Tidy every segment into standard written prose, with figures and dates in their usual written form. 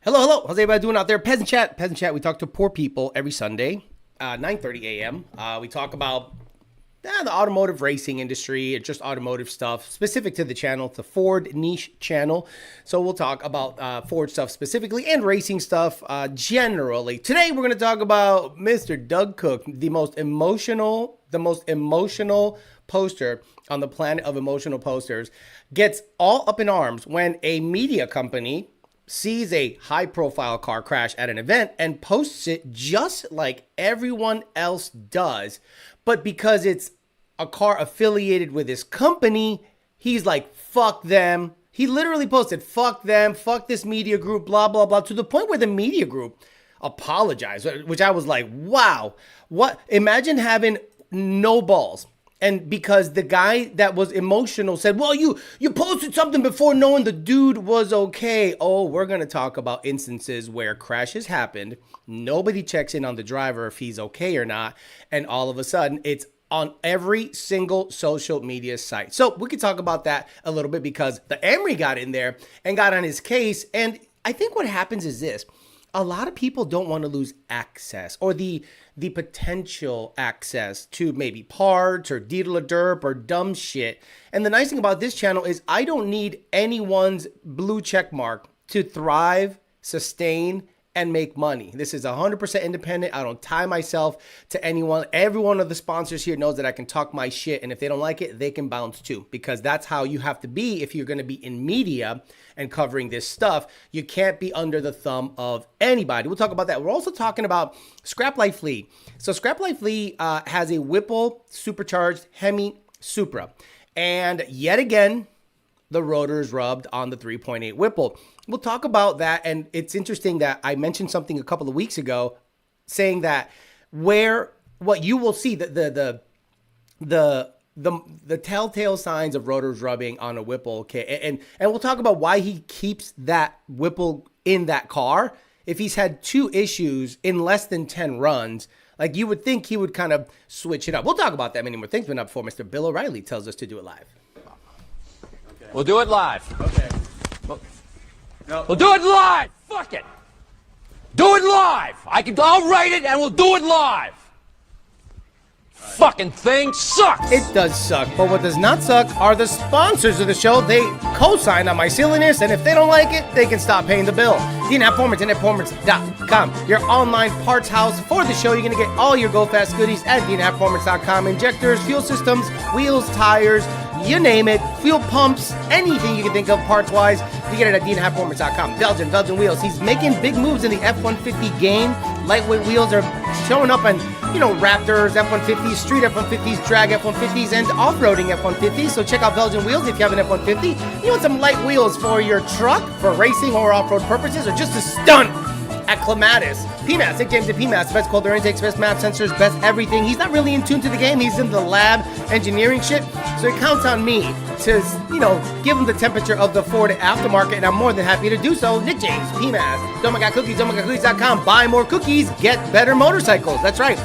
Hello, hello. How's everybody doing out there? Peasant Chat. We talk to poor people every Sunday, 9:30 a.m. We talk about the automotive racing industry, just automotive stuff specific to the channel. It's a Ford niche channel. So we'll talk about Ford stuff specifically and racing stuff generally. Today, we're going to talk about Mr. Doug Cook, the most emotional poster on the planet of emotional posters, gets all up in arms when a media company sees a high-profile car crash at an event and posts it just like everyone else does. But because it's a car affiliated with his company, he's like, fuck them. He literally posted, fuck them, fuck this media group, blah, blah, blah, to the point where the media group apologized, which I was like, wow. What? Imagine having no balls. And because the guy that was emotional said, well, you posted something before knowing the dude was okay. Oh, we're going to talk about instances where crashes happened. Nobody checks in on the driver if he's okay or not. And all of a sudden, it's on every single social media site. So we could talk about that a little bit because the NMRA got in there and got on his case. And I think what happens is this. A lot of people don't want to lose access or the potential access to maybe parts or deedle a derp or dumb shit. And the nice thing about this channel is I don't need anyone's blue check mark to thrive, sustain, and make money. This is 100% independent. I don't tie myself to anyone. Every one of the sponsors here knows that I can talk my shit. And if they don't like it, they can bounce too. Because that's how you have to be if you're going to be in media and covering this stuff. You can't be under the thumb of anybody. We'll talk about that. We're also talking about Scrap Life Lee. So Scrap Life Lee has a Whipple supercharged Hemi Supra. And yet again, the rotors rubbed on the 3.8 Whipple. We'll talk about that. And it's interesting that I mentioned something a couple of weeks ago saying that what you will see, the telltale signs of rotors rubbing on a Whipple. Okay. And we'll talk about why he keeps that Whipple in that car. If he's had two issues in less than 10 runs, like you would think he would kind of switch it up. We'll talk about that many more things, but not before Mr. Bill O'Reilly tells us to do it live. We'll do it live. Okay. We'll do it live. Fuck it. Do it live. I'll write it and we'll do it live. Fucking thing sucks. It does suck, but what does not suck are the sponsors of the show. They co-sign on my silliness, and if they don't like it, they can stop paying the bill. DNAppFormance, your online parts house for the show. You're going to get all your Go Fast goodies at DNAppFormance.com. Injectors, fuel systems, wheels, tires, you name it, fuel pumps, anything you can think of parts-wise, you get it at DNAppFormance.com. Belgian wheels. He's making big moves in the F-150 game. Lightweight wheels are showing up on, Raptors, F-150s, street F-150s, drag F-150s, and off-roading F-150s. So check out Belgian wheels if you have an F-150. You want some light wheels for your truck, for racing or off-road purposes, or just a stunt at Clematis. PMAS, Nick James at PMAS, best cold air intakes, best map sensors, best everything. He's not really in tune to the game. He's in the lab engineering shit. So he counts on me to, give him the temperature of the Ford aftermarket, and I'm more than happy to do so. Nick James, PMAS, Don'tMyGotCookies.com. Buy more cookies, get better motorcycles. That's right.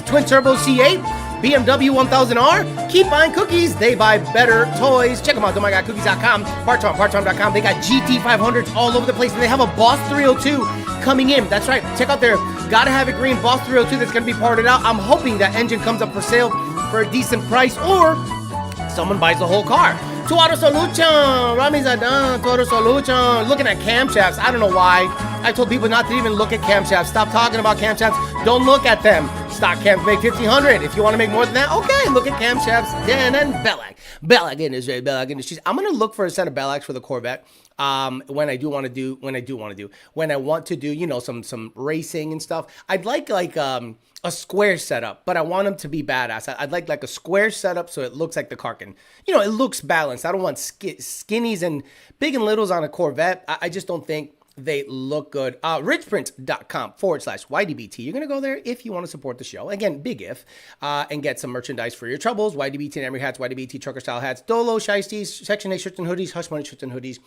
Twin Turbo C8, BMW 1000R. Keep buying cookies. They buy better toys. Check them out. Don'tMyGotCookies.com. Partron.com. They got GT500s all over the place, and they have a Boss 302 coming in. That's right. Check out their Gotta Have It Green Boss 302 that's going to be parted out. I'm hoping that engine comes up for sale for a decent price, or someone buys the whole car. To Auto Solution, Rami Zadan, to Auto Solution. Looking at camshafts. I don't know why. I told people not to even look at camshafts. Stop talking about camshafts. Don't look at them. Stock cams make $1,500. If you want to make more than that, okay, look at camshafts. Dan and Bellac. Bellac Industries. I'm gonna look for a set of Bellacs for the Corvette. When I want to do, some racing and stuff. I'd like a square setup, but I want them to be badass. I'd like a square setup so it looks like the car can, it looks balanced. I don't want skinnies and big and littles on a Corvette. I just don't think they look good. Richprint.com/YDBT. You're going to go there if you want to support the show. Again, big if, and get some merchandise for your troubles. YDBT and Emery hats, YDBT trucker style hats, Dolo, Shiesties, Section 8 shirts and hoodies, Hush Money shirts and hoodies,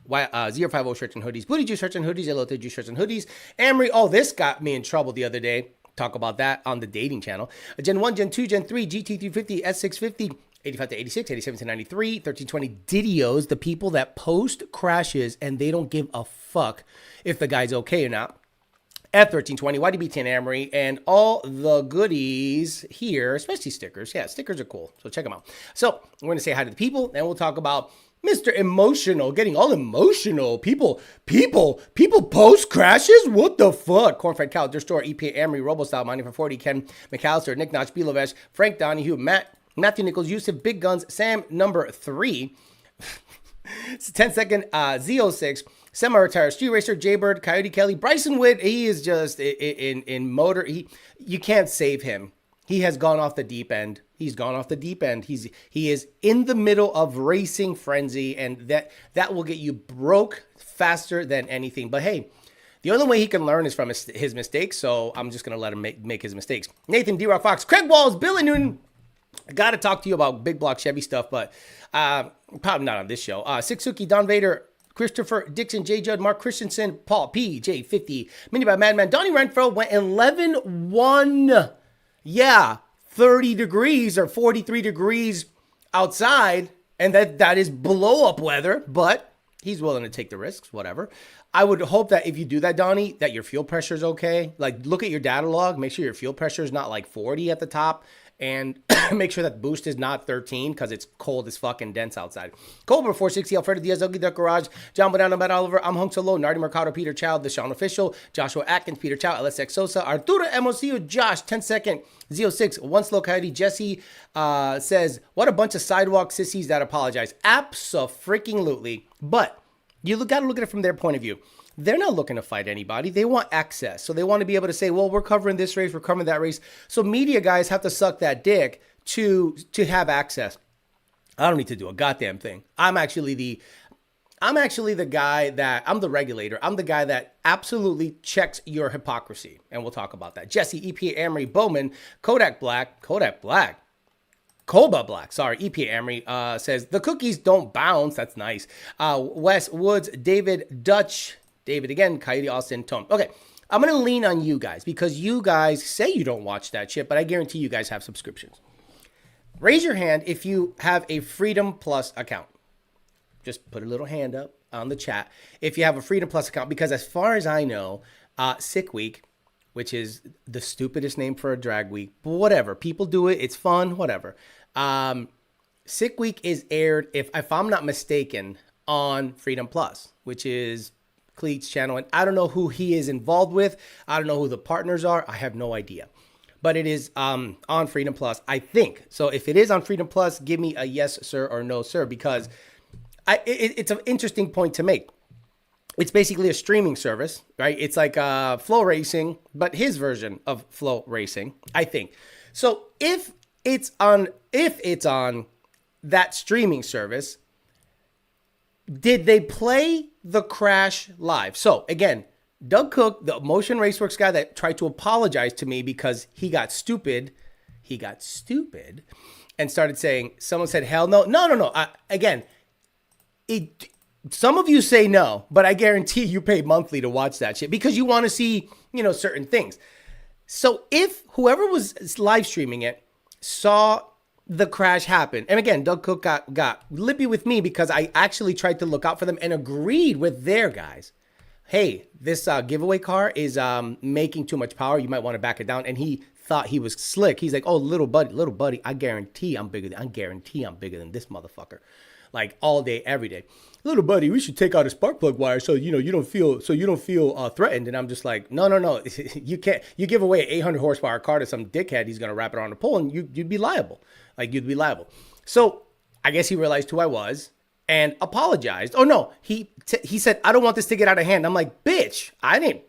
050 shirts and hoodies, Booty Juice shirts and hoodies, Elote Juice shirts and hoodies. Emery, this got me in trouble the other day. Talk about that on the dating channel. Gen 1, Gen 2, Gen 3, GT350, S650, 85 to 86, 87 to 93, 1320 Didios, the people that post crashes and they don't give a fuck if the guy's okay or not. At 1320, YDB NMRA, and all the goodies here, especially stickers. Yeah, stickers are cool, so check them out. So we're going to say hi to the people, then we'll talk about Mr. Emotional, getting all emotional. People post crashes? What the fuck? Cornfed Cow, their store, EPA, Amory, RoboStyle, Mining for 40, Ken McAllister, Nick Notch, Bilovesh, Frank Donahue, Matthew Nichols, Yusuf, Big Guns, Sam number 3, 10-second Z06, semi-retired street racer, Jaybird, Coyote Kelly, Bryson Witt. He is just in motor. You can't save him. He has gone off the deep end. He's gone off the deep end. He is in the middle of racing frenzy, and that will get you broke faster than anything. But hey, the only way he can learn is from his mistakes. So I'm just gonna let him make his mistakes. Nathan D-Rock Fox, Craig Walls, Billy Newton. I got to talk to you about big block Chevy stuff, but probably not on this show. Sixuki, Don Vader, Christopher Dixon, J. Judd, Mark Christensen, Paul P, J50, Mini by Madman, Donnie Renfro went 11-1. Yeah, 30 degrees or 43 degrees outside, and that is blow up weather, but he's willing to take the risks, whatever. I would hope that if you do that, Donnie, that your fuel pressure is okay. Like, look at your data log, make sure your fuel pressure is not like 40 at the top, and make sure that boost is not 13 because it's cold as fucking dense outside. Cobra 460, Alfredo Diaz, Ugly Duck Garage, John Bonanno, Matt Oliver, I'm Hung Solo, Nardi Mercado, Peter Chow, The Sean Official, Joshua Atkins, Peter Chow, LSX Sosa, Arturo MOCU, Josh, 10-second, Z06, One Slow Coyote, Jesse says, what a bunch of sidewalk sissies that apologize. Abso-freaking-lutely. But you got to look at it from their point of view. They're not looking to fight anybody. They want access. So they want to be able to say, well, we're covering this race, we're covering that race. So media guys have to suck that dick to have access. I don't need to do a goddamn thing. I'm actually the guy that, I'm the regulator. I'm the guy that absolutely checks your hypocrisy. And we'll talk about that. Jesse, EPA, Amory, Bowman, Koba Black, sorry, EPA Amory says, the cookies don't bounce. That's nice. Wes Woods, David Dutch, David again, Coyote Austin, Tone. Okay, I'm going to lean on you guys because you guys say you don't watch that shit, but I guarantee you guys have subscriptions. Raise your hand if you have a Freedom Plus account. Just put a little hand up on the chat if you have a Freedom Plus account, because as far as I know, Sick Week, which is the stupidest name for a drag week, but whatever. People do it. It's fun, whatever. Sick Week is aired, if I'm not mistaken, on Freedom Plus, which is Cleet's channel. And I don't know who he is involved with. I don't know who the partners are. I have no idea. But it is on Freedom Plus, I think. So if it is on Freedom Plus, give me a yes, sir, or no, sir, because it's an interesting point to make. It's basically a streaming service, right? It's like Flow Racing, but his version of Flow Racing, I think. So if it's on that streaming service, did they play the crash live? So again, Doug Cook, the Motion Raceworks guy that tried to apologize to me because he got stupid and started saying, someone said, hell no. No. Again, some of you say no, but I guarantee you pay monthly to watch that shit because you want to see, certain things. So if whoever was live streaming it saw the crash happen, and again, Doug Cook got lippy with me because I actually tried to look out for them and agreed with their guys. Hey, this giveaway car is making too much power. You might want to back it down. And he thought he was slick. He's like, oh, little buddy, I guarantee I'm bigger than this motherfucker. Like all day, every day. Little buddy, we should take out a spark plug wire so you don't feel threatened. And I'm just like, no, you can't. You give away an 800 horsepower car to some dickhead, he's gonna wrap it on a pole, and you'd be liable. So I guess he realized who I was and apologized. Oh no, he said, I don't want this to get out of hand. I'm like, bitch, I didn't.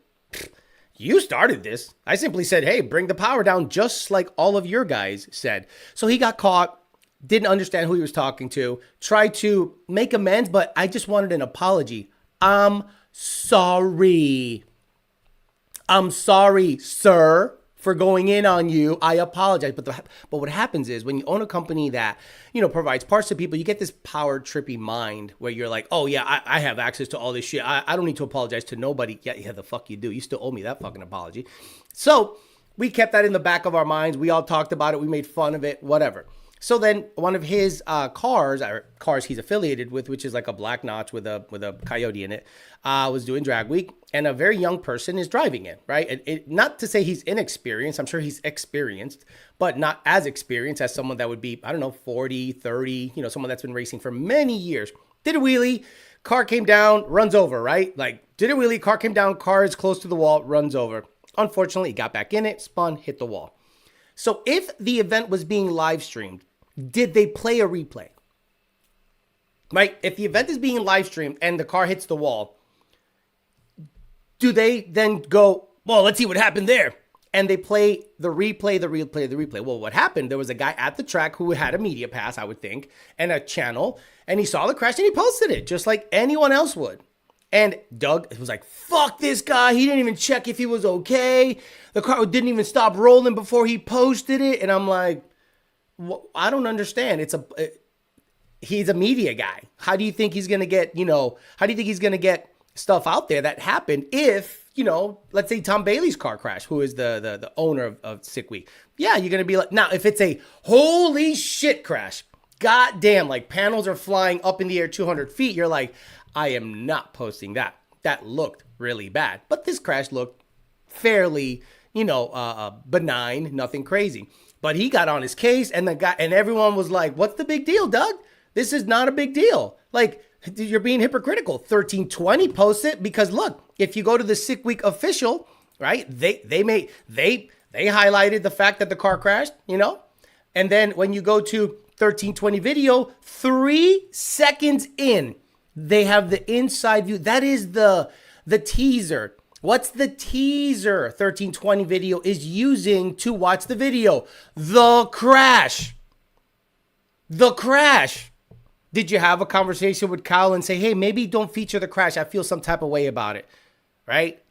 You started this. I simply said, hey, bring the power down, just like all of your guys said. So he got caught. Didn't understand who he was talking to, tried to make amends, but I just wanted an apology. I'm sorry. I'm sorry, sir, for going in on you. I apologize. But what happens is when you own a company that, provides parts to people, you get this power trippy mind where you're like, oh yeah, I have access to all this shit. I don't need to apologize to nobody. Yeah, the fuck you do. You still owe me that fucking apology. So we kept that in the back of our minds. We all talked about it. We made fun of it, whatever. So then one of his cars he's affiliated with, which is like a black notch with a coyote in it, was doing drag week, and a very young person is driving it, right? Not to say he's inexperienced. I'm sure he's experienced, but not as experienced as someone that would be, I don't know, 40, 30, someone that's been racing for many years. Did a wheelie, car came down, runs over, right? Like, did a wheelie, car came down, car is close to the wall, runs over. Unfortunately, he got back in it, spun, hit the wall. So if the event was being live streamed, did they play a replay? Right? If the event is being live streamed and the car hits the wall, do they then go, well, let's see what happened there? And they play the replay. Well, what happened? There was a guy at the track who had a media pass, I would think, and a channel, and he saw the crash and he posted it just like anyone else would. And Doug was like, fuck this guy. He didn't even check if he was okay. The car didn't even stop rolling before he posted it. And I'm like, I don't understand. He's a media guy. How do you think he's going to get, how do you think he's going to get stuff out there that happened if, let's say Tom Bailey's car crash, who is the owner of Sick Week. Yeah, you're going to be like, now if it's a holy shit crash, goddamn, like panels are flying up in the air 200 feet, you're like, I am not posting that. That looked really bad. But this crash looked fairly, benign, nothing crazy. But he got on his case, and everyone was like, what's the big deal, Doug? This is not a big deal. Like, you're being hypocritical. 1320 posts it because look, if you go to the Sick Week official, right? They highlighted the fact that the car crashed, And then when you go to 1320 video, 3 seconds in, they have the inside view. That is the teaser. What's the teaser 1320 video is using to watch the video? The crash. The crash. Did you have a conversation with Kyle and say, hey, maybe don't feature the crash. I feel some type of way about it, right?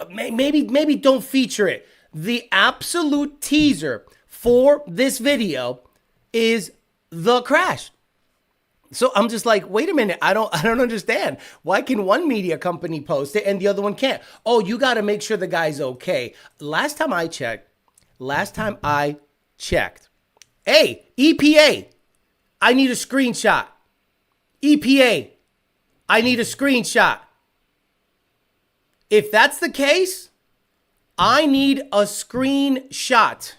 Maybe don't feature it. The absolute teaser for this video is the crash. So I'm just like, wait a minute. I don't understand. Why can one media company post it and the other one can't? Oh, you got to make sure the guy's okay. Last time I checked, hey, EPA, I need a screenshot. EPA, I need a screenshot. If that's the case, I need a screenshot.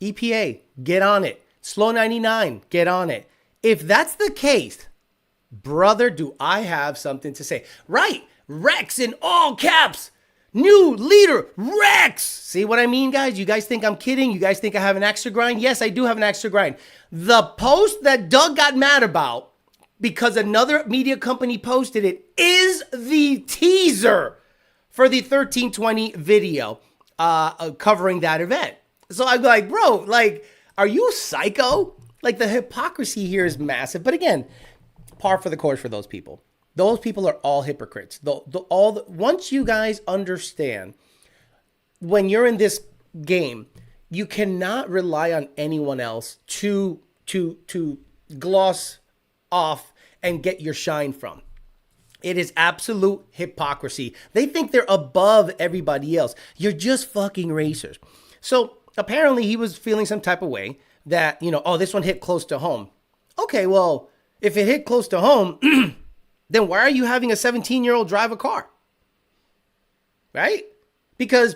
EPA, get on it. Slow 99, get on it. If that's the case, brother, do I have something to say? Right, Rex in all caps. New leader, Rex. See what I mean, guys? You guys think I'm kidding? You guys think I have an axe to grind? Yes, I do have an axe to grind. The post that Doug got mad about because another media company posted it is the teaser for the 1320 video covering that event. So I'm like, bro, like, are you psycho? Like, the hypocrisy here is massive. But again, par for the course for those people. Those people are all hypocrites. Once you guys understand, when you're in this game, you cannot rely on anyone else to gloss off and get your shine from. It is absolute hypocrisy. They think they're above everybody else. You're just fucking racers. So apparently he was feeling some type of way that, oh, this one hit close to home. Okay, well, if it hit close to home, then why are you having a 17-year-old drive a car? Right? Because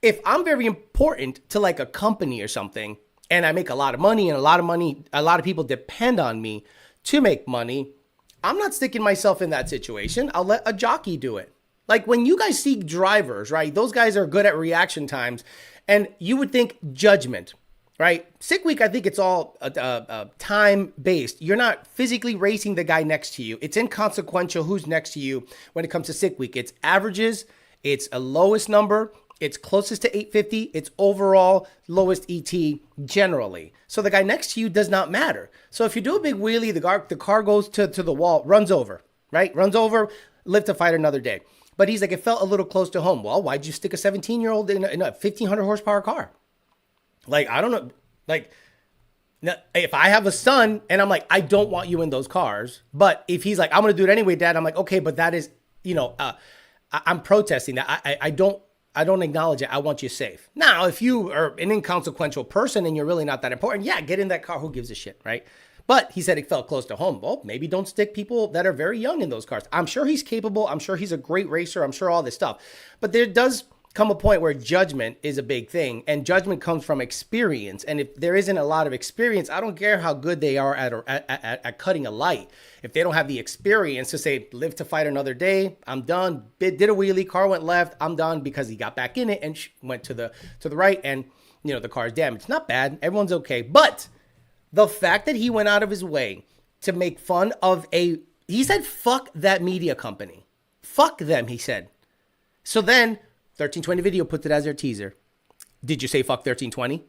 if I'm very important to like a company or something, and I make a lot of money, a lot of people depend on me to make money, I'm not sticking myself in that situation. I'll let a jockey do it. Like when you guys see drivers, right? Those guys are good at reaction times, and you would think judgment. Right? Sick Week, I think it's all time-based. You're not physically racing the guy next to you. It's inconsequential who's next to you when it comes to Sick Week. It's averages. It's a lowest number. It's closest to 850. It's overall lowest ET generally. So the guy next to you does not matter. So if you do a big wheelie, the car goes to the wall, runs over, right? Runs over, live to fight another day. But he's like, it felt a little close to home. Well, why'd you stick a 17-year-old in a 1,500 horsepower car? Like, I don't know, like, if I have a son and I'm like, I don't want you in those cars, but if he's like, I'm going to do it anyway, Dad, I'm like, okay, but that is, I'm protesting that. I don't acknowledge it. I want you safe. Now, if you are an inconsequential person and you're really not that important, yeah, get in that car. Who gives a shit, right? But he said it felt close to home. Well, maybe don't stick people that are very young in those cars. I'm sure he's capable. I'm sure he's a great racer. I'm sure all this stuff. But there does come a point where judgment is a big thing, and judgment comes from experience. And if there isn't a lot of experience, I don't care how good they are at cutting a light. If they don't have the experience to say, live to fight another day, I'm done. Did a wheelie, car went left, I'm done, because he got back in it and went to the right, and the car's damaged. Not bad. Everyone's okay. But the fact that he went out of his way to make fun of he said, fuck that media company. Fuck them, he said. So then 1320 Video put it as their teaser. Did you say fuck 1320?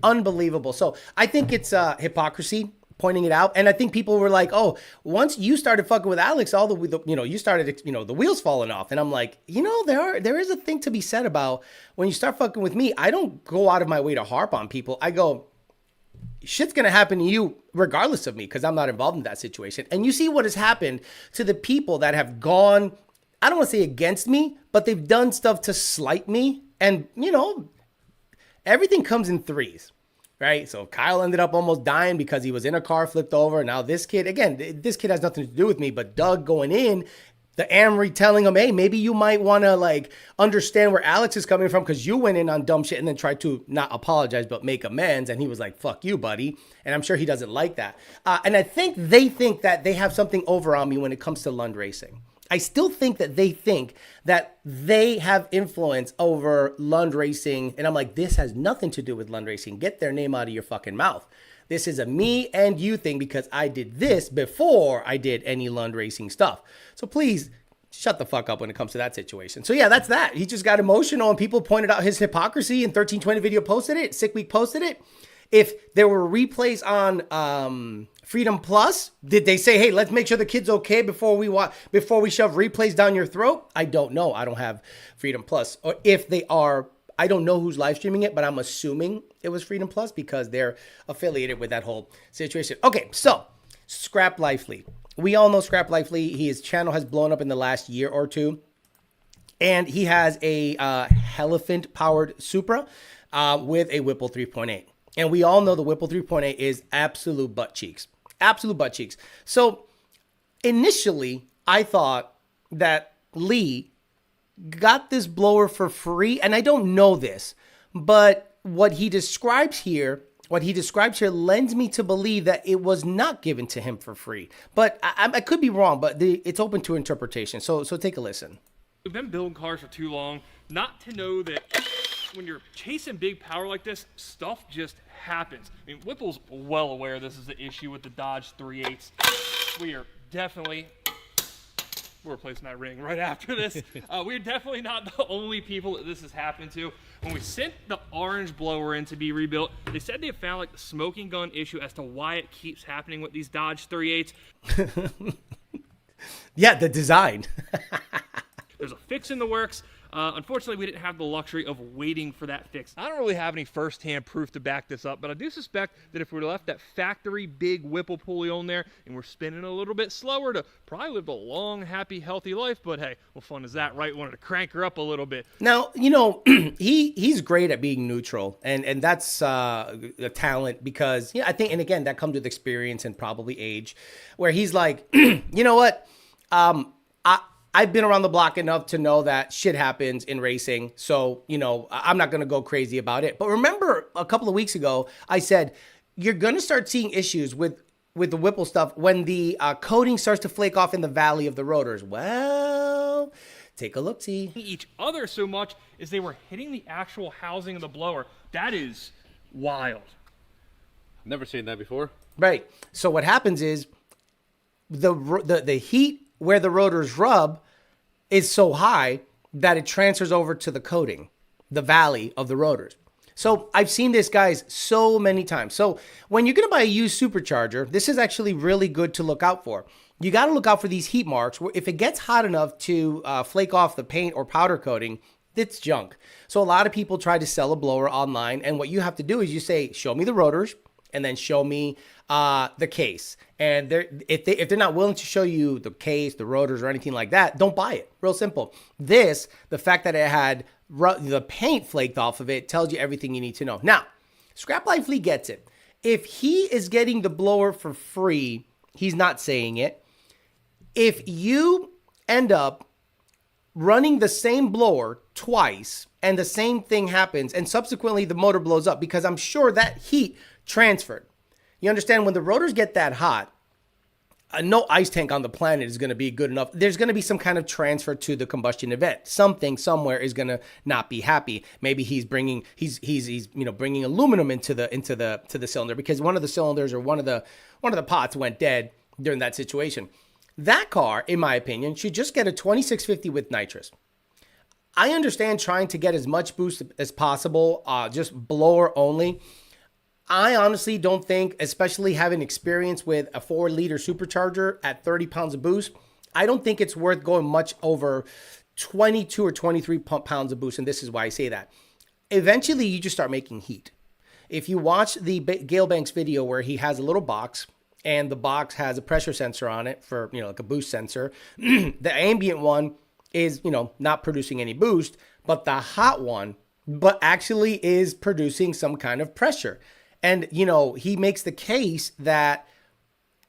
Unbelievable. So I think it's hypocrisy pointing it out. And I think people were like, oh, once you started fucking with Alex, you started, the wheels falling off. And I'm like, there is a thing to be said about when you start fucking with me. I don't go out of my way to harp on people. I go, shit's going to happen to you regardless of me, because I'm not involved in that situation. And you see what has happened to the people that have gone, I don't want to say against me, but they've done stuff to slight me. And, everything comes in threes, right? So Kyle ended up almost dying because he was in a car, flipped over. Now this kid has nothing to do with me, but Doug going in, the Amory telling him, hey, maybe you might want to understand where Alex is coming from, because you went in on dumb shit and then tried to not apologize, but make amends. And he was like, fuck you, buddy. And I'm sure he doesn't like that. And I think they think that they have something over on me when it comes to Lund racing. I still think that they think that they have influence over Lund racing. And I'm like, this has nothing to do with Lund racing. Get their name out of your fucking mouth. This is a me and you thing, because I did this before I did any Lund racing stuff. So please shut the fuck up when it comes to that situation. So yeah, that's that. He just got emotional and people pointed out his hypocrisy, and 1320 Video posted it. Sick Week posted it. If there were replays on Freedom Plus, did they say, hey, let's make sure the kid's okay before we shove replays down your throat? I don't know. I don't have Freedom Plus. Or if they are, I don't know who's live streaming it, but I'm assuming it was Freedom Plus because they're affiliated with that whole situation. Okay, so Scrap Lively. We all know Scrap Lively. His channel has blown up in the last year or two. And he has a Elephant-powered Supra with a Whipple 3.8. And we all know the Whipple 3.8 is absolute butt cheeks. Absolute butt cheeks. So initially, I thought that Lee got this blower for free. And I don't know this, but what he describes here lends me to believe that it was not given to him for free. But I could be wrong, but it's open to interpretation. So take a listen. We've been building cars for too long not to know that when you're chasing big power like this, stuff just happens. I mean, Whipple's well aware this is the issue with the Dodge 3.8s. We're replacing that ring right after this. We're definitely not the only people that this has happened to. When we sent the orange blower in to be rebuilt, they said they found the smoking gun issue as to why it keeps happening with these Dodge 3.8s. Yeah, the design. There's a fix in the works. Unfortunately, we didn't have the luxury of waiting for that fix. I don't really have any first-hand proof to back this up, but I do suspect that if we left that factory big Whipple pulley on there and we're spinning a little bit slower to probably live a long, happy, healthy life, but hey, what fun is that, right? Wanted to crank her up a little bit. Now, he's great at being neutral, and that's a talent because, I think, and again, that comes with experience and probably age, where he's like, you know what, I've been around the block enough to know that shit happens in racing. So, I'm not going to go crazy about it. But remember a couple of weeks ago, I said, you're going to start seeing issues with the Whipple stuff when the coating starts to flake off in the valley of the rotors. Well, take a look-see. Each other so much is they were hitting the actual housing of the blower. That is wild. Never seen that before. Right. So what happens is the heat where the rotors rub is so high that it transfers over to the coating, the valley of the rotors. So I've seen this, guys, so many times. So when you're going to buy a used Supercharger, this is actually really good to look out for. You got to look out for these heat marks where if it gets hot enough to flake off the paint or powder coating, it's junk. So a lot of people try to sell a blower online, and what you have to do is you say, show me the rotors, and then show me the case. And if they're not willing to show you the case, the rotors, or anything like that, don't buy it. Real simple. The fact that it had the paint flaked off of it tells you everything you need to know. Now, Scrap Lively gets it. If he is getting the blower for free, he's not saying it. If you end up running the same blower twice and the same thing happens and subsequently the motor blows up, because I'm sure that heat transferred. You understand, when the rotors get that hot, no ice tank on the planet is going to be good enough. There's going to be some kind of transfer to the combustion event. Something somewhere is going to not be happy. Maybe he's bringing bringing aluminum into the cylinder, because one of the cylinders or one of the pots went dead during that situation. That car, in my opinion, should just get a 2650 with nitrous. I understand trying to get as much boost as possible, just blower only. I honestly don't think, especially having experience with a 4-liter supercharger at 30 pounds of boost, I don't think it's worth going much over 22 or 23 pounds of boost. And this is why I say that. Eventually, you just start making heat. If you watch the Gale Banks video where he has a little box and the box has a pressure sensor on it for, like a boost sensor, the ambient one is, not producing any boost, but the hot one, actually is producing some kind of pressure. And, he makes the case that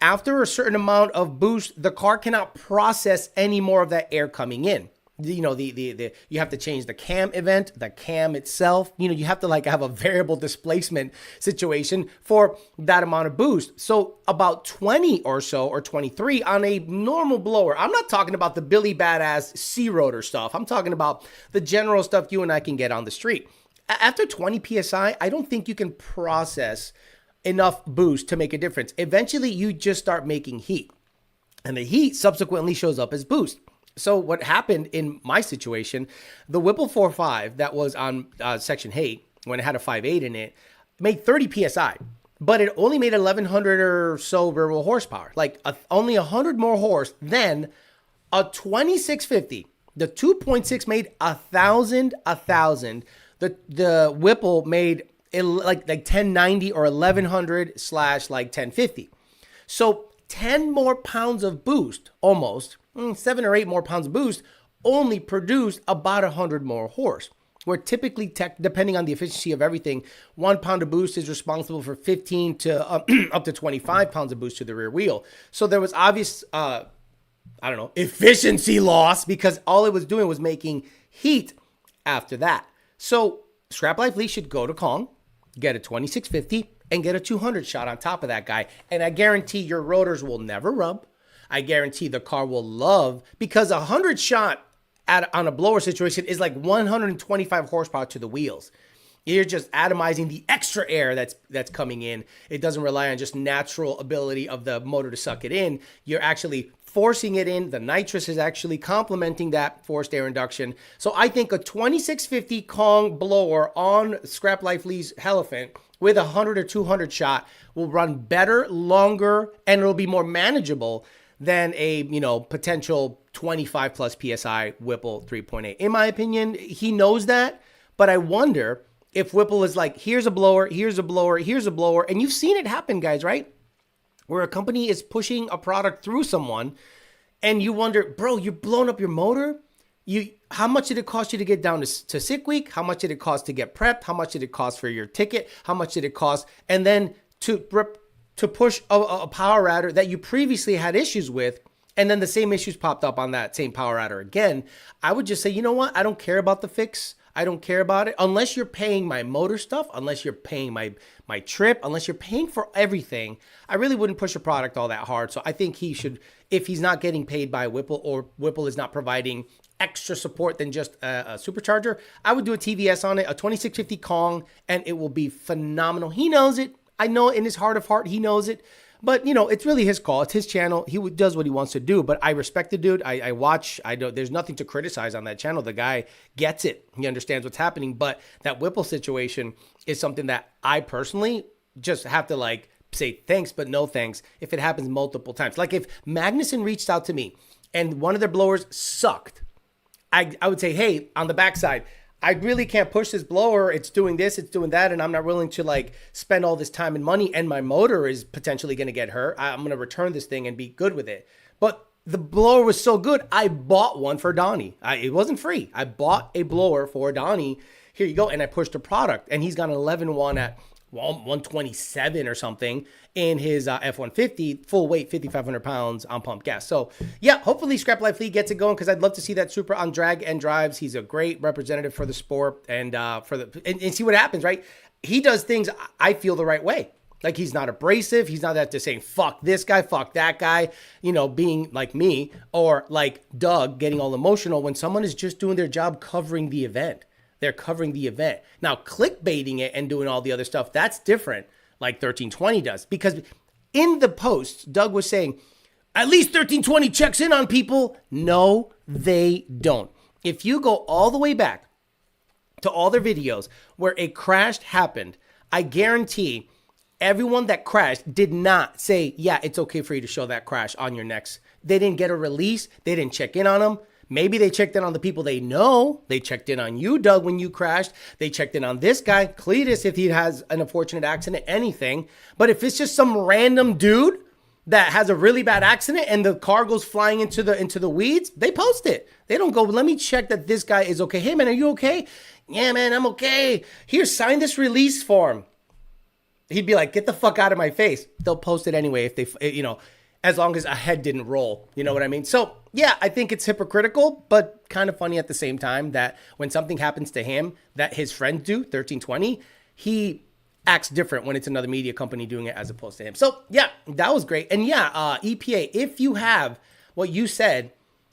after a certain amount of boost, the car cannot process any more of that air coming in. You have to change the cam event, the cam itself. You have to have a variable displacement situation for that amount of boost. So about 20 or so, or 23 on a normal blower. I'm not talking about the Billy Badass C-rotor stuff. I'm talking about the general stuff you and I can get on the street. After 20 PSI, I don't think you can process enough boost to make a difference. Eventually, you just start making heat, and the heat subsequently shows up as boost. So what happened in my situation, the Whipple 4.5 that was on Section 8, when it had a 5.8 in it, made 30 PSI, but it only made 1,100 or so variable horsepower, only 100 more horse than a 2650. The 2.6 made 1,000. The Whipple made like 1090 or 1100 / 1050. So 10 more pounds of boost, almost 7 or 8 more pounds of boost, only produced about 100 more horse. Where typically, depending on the efficiency of everything, 1 pound of boost is responsible for 15 to up to 25 pounds of boost to the rear wheel. So there was obvious, efficiency loss, because all it was doing was making heat after that. So Scrap Lively should go to Kong, get a 2650, and get a 200 shot on top of that guy. And I guarantee your rotors will never rub. I guarantee the car will love, because 100 shot on a blower situation is like 125 horsepower to the wheels. You're just atomizing the extra air that's coming in. It doesn't rely on just natural ability of the motor to suck it in. You're actually forcing it in. The nitrous is actually complementing that forced air induction. So I think a 2650 Kong blower on Scrap Lively's Elephant with 100 or 200 shot will run better, longer, and it'll be more manageable than a, potential 25 plus PSI Whipple 3.8. In my opinion, he knows that, but I wonder if Whipple is like, here's a blower, here's a blower, here's a blower. And you've seen it happen, guys, right? Where a company is pushing a product through someone and you wonder, bro, you're blowing up your motor. How much did it cost you to get down to sick week? How much did it cost to get prepped? How much did it cost for your ticket? How much did it cost? And then to push a power adder that you previously had issues with, and then the same issues popped up on that same power adder again. I would just say, you know what? I don't care about the fix. I don't care about it. Unless you're paying my motor stuff, unless you're paying my trip, unless you're paying for everything, I really wouldn't push a product all that hard. So I think he should, if he's not getting paid by Whipple, or Whipple is not providing extra support than just a supercharger, I would do a TVS on it, a 2650 Kong, and it will be phenomenal. He knows it. I know in his heart of heart, he knows it. But, it's really his call. It's his channel. He does what he wants to do. But I respect the dude. I watch. There's nothing to criticize on that channel. The guy gets it. He understands what's happening. But that Whipple situation is something that I personally just have to say thanks, but no thanks if it happens multiple times. Like if Magnuson reached out to me and one of their blowers sucked, I would say, hey, on the backside, I really can't push this blower. It's doing this, it's doing that, and I'm not willing to like spend all this time and money, and my motor is potentially going to get hurt. I'm going to return this thing and be good with it. But the blower was so good, I bought one for Donnie. It wasn't free. I bought a blower for Donnie. Here you go. And I pushed a product, and he's got an 11-1 at 127 or something in his F-150, full weight, 5,500 pounds on pump gas. So yeah, hopefully Scrap Life Fleet gets it going, because I'd love to see that Super on drag and drives. He's a great representative for the sport and and see what happens, right? He does things I feel the right way. Like, he's not abrasive. He's not just saying, fuck this guy, fuck that guy, you know, being like me, or like Doug getting all emotional when someone is just doing their job covering the event. They're covering the event. Now, clickbaiting it and doing all the other stuff, that's different, like 1320 does. Because in the post, Doug was saying, at least 1320 checks in on people. No, they don't. If you go all the way back to all their videos where a crash happened, I guarantee everyone that crashed did not say, yeah, it's okay for you to show that crash on your next. They didn't get a release. They didn't check in on them. Maybe they checked in on the people they know. They checked in on you, Doug, when you crashed. They checked in on this guy, Cletus, if he has an unfortunate accident, anything. But if it's just some random dude that has a really bad accident and the car goes flying into the weeds, they post it. They don't go, let me check that this guy is okay. Hey, man, are you okay? Yeah, man, I'm okay. Here, sign this release form. He'd be like, get the fuck out of my face. They'll post it anyway if they, you know, as long as a head didn't roll. You know what I mean? So, yeah, I think it's hypocritical, but kind of funny at the same time that when something happens to him that his friends do, 1320, he acts different when it's another media company doing it as opposed to him. So, yeah, that was great. And yeah, EPA, if you have what you said,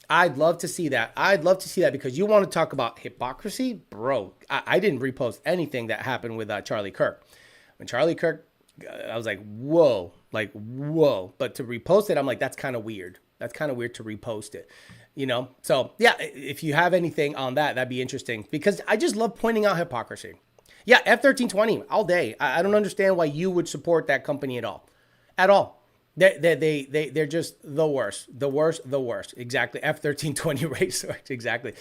I'd love to see that. I'd love to see that, because you want to talk about hypocrisy? Bro, I didn't repost anything that happened with Charlie Kirk. When Charlie Kirk, I was like, whoa. But to repost it, I'm like, that's kind of weird. That's kind of weird to repost it, you know? So yeah, if you have anything on that, that'd be interesting, because I just love pointing out hypocrisy. Yeah, F1320 all day. I don't understand why you would support that company at all. At all. They're just the worst. Exactly. F1320 raceworks. Exactly.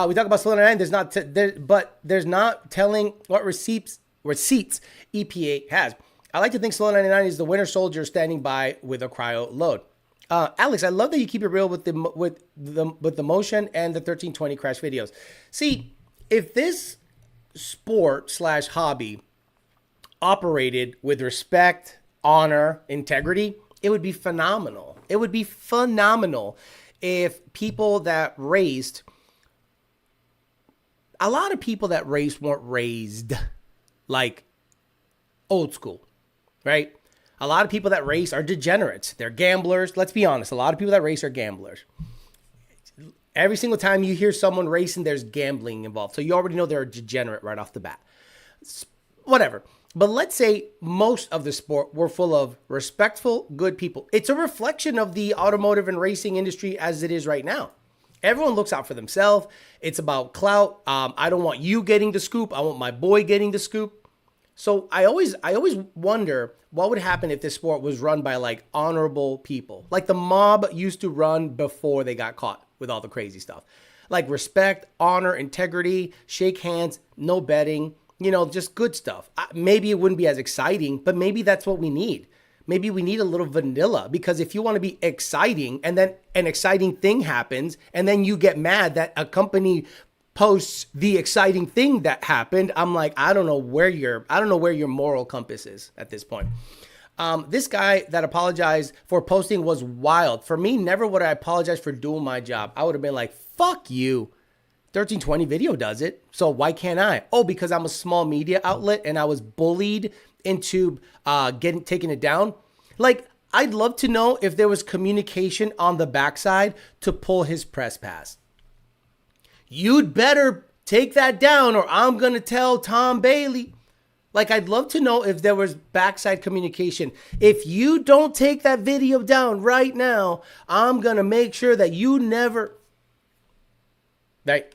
We talk about Cylinder 9. There's not telling what receipts EPA has. I like to think Slow 99 is the winter soldier standing by with a cryo load. Alex, I love that you keep it real with the motion and the 1320 crash videos. See, if this sport/hobby operated with respect, honor, integrity, it would be phenomenal. It would be phenomenal if people that raced, a lot of people that raced weren't raised like old school, right? A lot of people that race are degenerates. They're gamblers. Let's be honest. A lot of people that race are gamblers. Every single time you hear someone racing, there's gambling involved. So you already know they're a degenerate right off the bat. Whatever. But let's say most of the sport were full of respectful, good people. It's a reflection of the automotive and racing industry as it is right now. Everyone looks out for themselves. It's about clout. I don't want you getting the scoop. I want my boy getting the scoop. So I always wonder what would happen if this sport was run by like honorable people, like the mob used to run before they got caught with all the crazy stuff, like respect, honor, integrity, shake hands, no betting, you know, just good stuff. Maybe it wouldn't be as exciting, but maybe that's what we need. Maybe we need a little vanilla, because if you want to be exciting and then an exciting thing happens and then you get mad that a company posts the exciting thing that happened, I'm like, I don't know where your moral compass is at this point. This guy that apologized for posting was wild. For me, never would I apologize for doing my job. I would have been like, fuck you. 1320 video does it, so why can't I? Oh, because I'm a small media outlet and I was bullied into taking it down. Like, I'd love to know if there was communication on the backside to pull his press pass. You'd better take that down or I'm going to tell Tom Bailey. Like, I'd love to know if there was backside communication. If you don't take that video down right now, I'm going to make sure that you never... Right?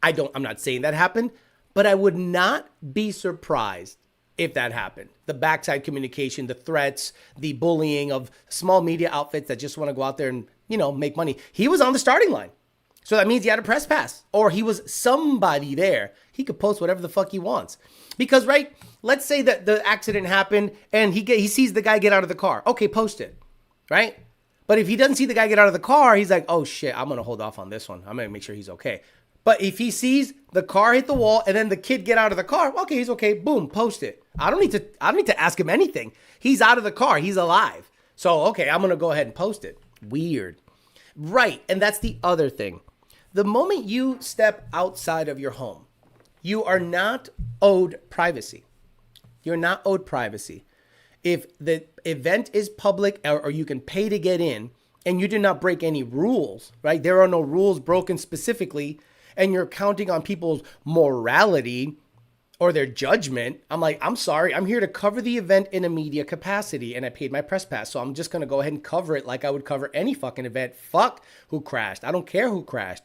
I'm not saying that happened, but I would not be surprised if that happened. The backside communication, the threats, the bullying of small media outfits that just want to go out there and, you know, make money. He was on the starting line. So that means he had a press pass or he was somebody there. He could post whatever the fuck he wants. Because, right, let's say that the accident happened and he sees the guy get out of the car. Okay, post it, right? But if he doesn't see the guy get out of the car, he's like, oh shit, I'm going to hold off on this one. I'm going to make sure he's okay. But if he sees the car hit the wall and then the kid get out of the car, okay, he's okay. Boom, post it. I don't need to ask him anything. He's out of the car. He's alive. So, okay, I'm going to go ahead and post it. Weird. Right. And that's the other thing. The moment you step outside of your home, you are not owed privacy. You're not owed privacy. If the event is public or you can pay to get in and you did not break any rules, right? There are no rules broken specifically and you're counting on people's morality or their judgment. I'm like, I'm sorry, I'm here to cover the event in a media capacity and I paid my press pass. So I'm just going to go ahead and cover it like I would cover any fucking event. Fuck who crashed. I don't care who crashed.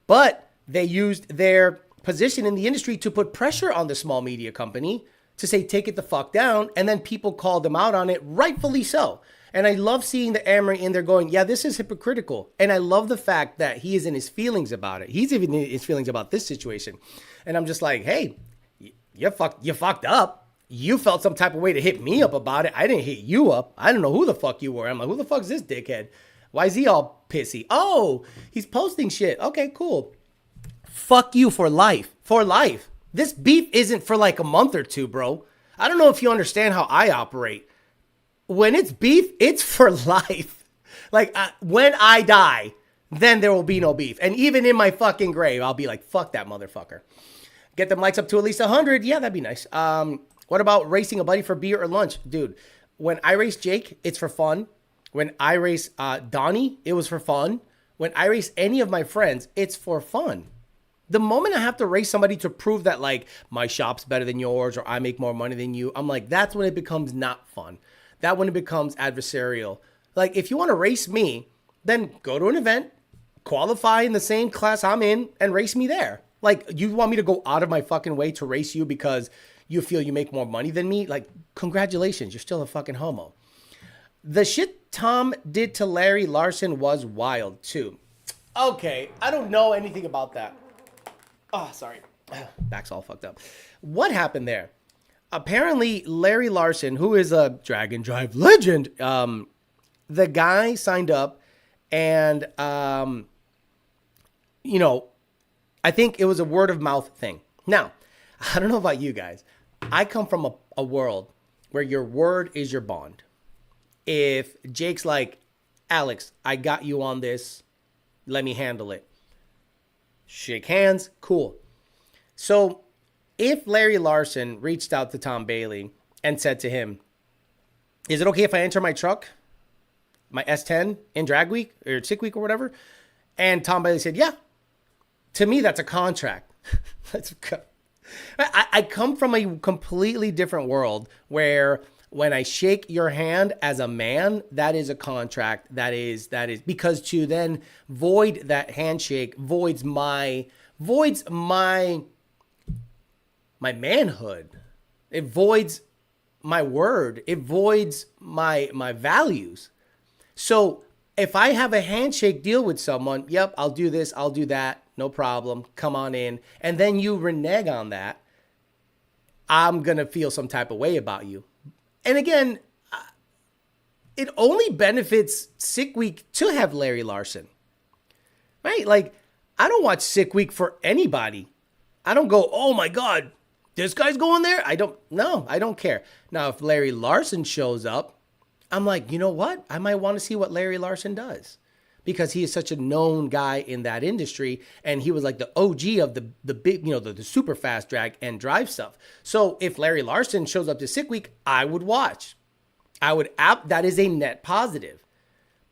But they used their position in the industry to put pressure on the small media company to say, take it the fuck down. And then people called them out on it, rightfully so. And I love seeing the NMRA in there going, yeah, this is hypocritical. And I love the fact that he is in his feelings about it. He's even in his feelings about this situation. And I'm just like, hey, you fucked up. You felt some type of way to hit me up about it. I didn't hit you up. I don't know who the fuck you were. I'm like, who the fuck is this dickhead? Why is he all pissy? Oh, he's posting shit. Okay, cool. Fuck you for life. For life. This beef isn't for like a month or two, bro. I don't know if you understand how I operate. When it's beef, it's for life. Like, when I die, then there will be no beef. And even in my fucking grave, I'll be like, fuck that motherfucker. Get them likes up to at least 100. Yeah, that'd be nice. What about racing a buddy for beer or lunch? Dude, when I race Jake, it's for fun. When I race Donnie, it was for fun. When I race any of my friends, it's for fun. The moment I have to race somebody to prove that, like, my shop's better than yours or I make more money than you, I'm like, that's when it becomes not fun. That when it becomes adversarial. Like, if you want to race me, then go to an event, qualify in the same class I'm in, and race me there. Like, you want me to go out of my fucking way to race you because you feel you make more money than me? Like, congratulations, you're still a fucking homo. The shit Tom did to Larry Larson was wild, too. Okay, I don't know anything about that. Oh, sorry. Back's all fucked up. What happened there? Apparently, Larry Larson, who is a drag and drive legend, the guy signed up and, you know, I think it was a word of mouth thing. Now, I don't know about you guys. I come from a world where your word is your bond. If Jake's like, Alex, I got you on this, let me handle it. Shake hands, cool. So if Larry Larson reached out to Tom Bailey and said to him, is it okay if I enter my truck, my S10 in drag week or sick week or whatever? And Tom Bailey said, yeah. To me, that's a contract. I come from a completely different world where when I shake your hand as a man, that is a contract. That is because to then void that handshake voids my manhood. It voids my word. It voids my values. So if I have a handshake deal with someone, yep, I'll do this, I'll do that, no problem, come on in, and then you renege on that, I'm going to feel some type of way about you. And again, it only benefits Sick Week to have Larry Larson, right? Like, I don't watch Sick Week for anybody. I don't go, oh my God, this guy's going there? I don't care. Now, if Larry Larson shows up, I'm like, you know what? I might want to see what Larry Larson does because he is such a known guy in that industry. And he was like the OG of the big, the super fast drag and drive stuff. So if Larry Larson shows up to Sick Week, I would watch. That is a net positive.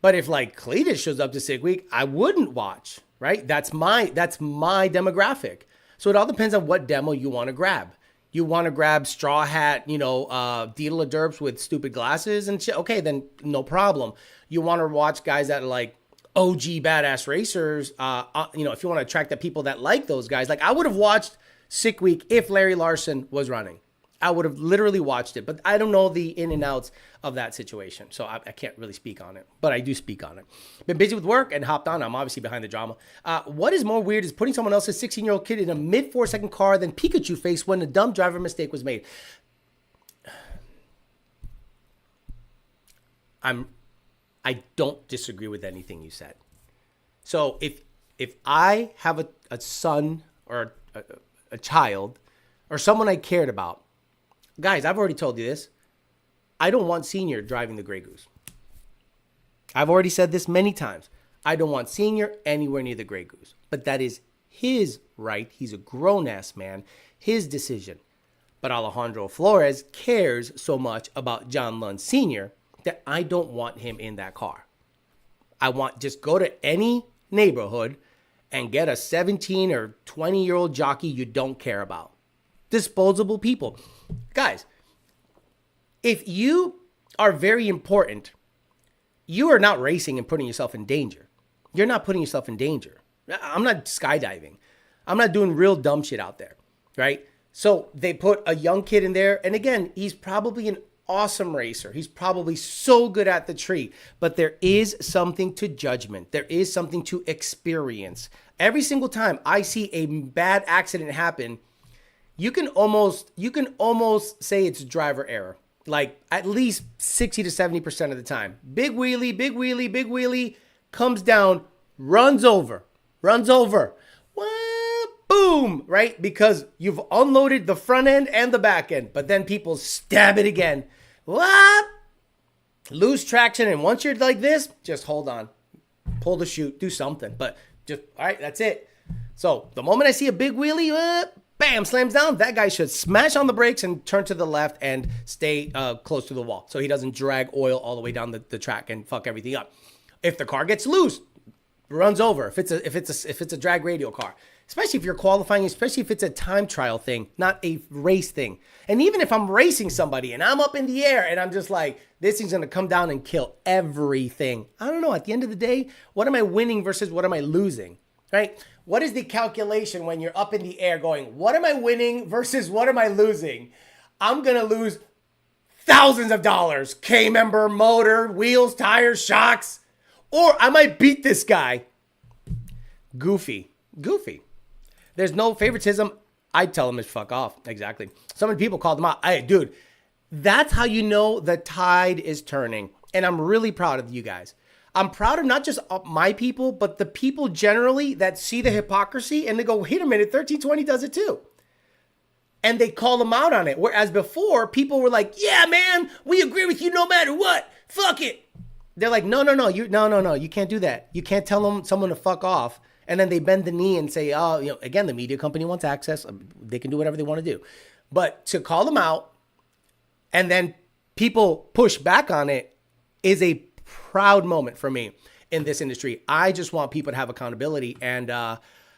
But if like Cletus shows up to Sick Week, I wouldn't watch, right? That's my demographic. So it all depends on what demo you want to grab. You want to grab Straw Hat, Deedle Derps with stupid glasses and shit. Okay, then no problem. You want to watch guys that are like OG badass racers. If you want to attract the people that like those guys. Like I would have watched Sick Week if Larry Larson was running. I would have literally watched it, but I don't know the in and outs of that situation. So I can't really speak on it, but I do speak on it. Been busy with work and hopped on. I'm obviously behind the drama. What is more weird is putting someone else's 16-year-old kid in a mid 4-second car than Pikachu face when a dumb driver mistake was made. I don't disagree with anything you said. So if I have a son or a child or someone I cared about, guys, I've already told you this. I don't want Senior driving the Grey Goose. I've already said this many times. I don't want Senior anywhere near the Grey Goose. But that is his right. He's a grown-ass man. His decision. But Alejandro Flores cares so much about John Lund Sr. that I don't want him in that car. I want just go to any neighborhood and get a 17 or 20-year-old jockey you don't care about. Disposable people. Guys, if you are very important, you are not racing and putting yourself in danger. You're not putting yourself in danger. I'm not skydiving. I'm not doing real dumb shit out there, right? So they put a young kid in there. And again, he's probably an awesome racer. He's probably so good at the tree, but there is something to judgment. There is something to experience. Every single time I see a bad accident happen, you can almost say it's driver error. Like at least 60 to 70% of the time. Big wheelie, comes down, runs over. Boom, right? Because you've unloaded the front end and the back end, but then people stab it again. What? Lose traction, and once you're like this, just hold on. Pull the chute, do something. But just, all right, that's it. So the moment I see a big wheelie, bam, slams down, that guy should smash on the brakes and turn to the left and stay close to the wall so he doesn't drag oil all the way down the track and fuck everything up. If the car gets loose, runs over. If it's a drag radial car, especially if you're qualifying, especially if it's a time trial thing, not a race thing. And even if I'm racing somebody and I'm up in the air and I'm just like, this thing's going to come down and kill everything. I don't know. At the end of the day, what am I winning versus what am I losing, right? What is the calculation when you're up in the air going, what am I winning versus what am I losing? I'm going to lose thousands of dollars. K-member, motor, wheels, tires, shocks. Or I might beat this guy. Goofy. There's no favoritism. I'd tell him to fuck off. Exactly. So many people called him out. Hey, dude, that's how you know the tide is turning. And I'm really proud of you guys. I'm proud of not just my people, but the people generally that see the hypocrisy and they go, wait a minute, 1320 does it too. And they call them out on it. Whereas before, people were like, yeah, man, we agree with you no matter what. Fuck it. They're like, no, you can't do that. You can't tell someone to fuck off. And then they bend the knee and say, oh, again, the media company wants access. They can do whatever they want to do. But to call them out and then people push back on it is a proud moment for me in this industry. I just want people to have accountability and, I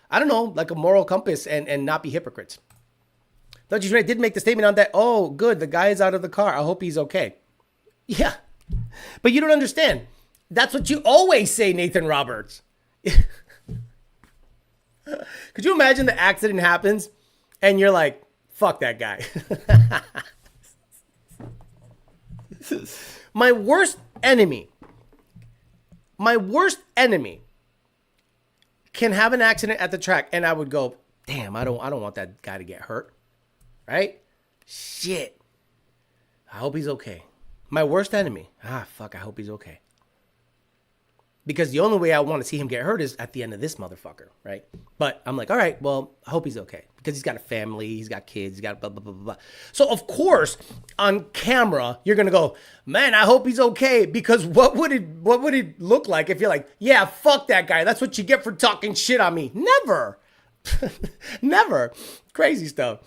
don't know, like a moral compass and not be hypocrites. Don't you did make the statement on that. Oh, good. The guy is out of the car. I hope he's okay. Yeah. But you don't understand. That's what you always say, Nathan Roberts. Could you imagine the accident happens and you're like, fuck that guy. My worst enemy can have an accident at the track and I would go, damn, I don't want that guy to get hurt. Right? Shit. I hope he's okay. My worst enemy. I hope he's okay. Because the only way I want to see him get hurt is at the end of this motherfucker, right? But I'm like, all right, well, I hope he's okay. Because he's got a family, he's got kids, he's got blah, blah, blah, blah. So, of course, on camera, you're going to go, man, I hope he's okay. Because what would it look like if you're like, yeah, fuck that guy. That's what you get for talking shit on me. Never. Never. Crazy stuff.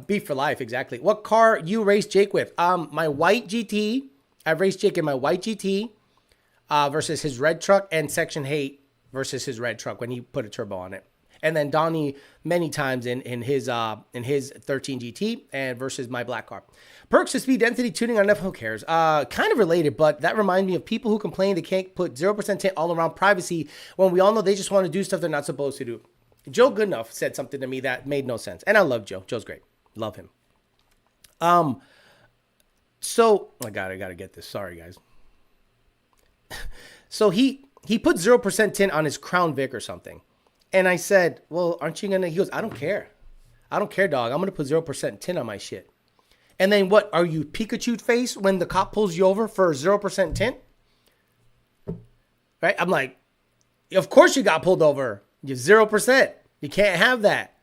Beef for life, exactly. What car you race Jake with? My white GT. I've raced Jake in my white GT. Versus his red truck, and Section 8 versus his red truck when he put a turbo on it. And then Donnie many times in his 13 GT and versus my black car. Perks to speed density tuning on who cares? Kind of related, but that reminds me of people who complain they can't put 0% tint all around privacy when we all know they just want to do stuff they're not supposed to do. Joe Goodenough said something to me that made no sense. And I love Joe. Joe's great. Love him. So I gotta get this. Sorry, guys. So he put 0% tint on his Crown Vic or something. And I said, well, aren't you gonna, he goes, I don't care. I don't care, dog. I'm gonna put 0% tint on my shit. And then what, are you Pikachu face when the cop pulls you over for 0% tint? Right? I'm like, of course you got pulled over. You're 0%. You can't have that.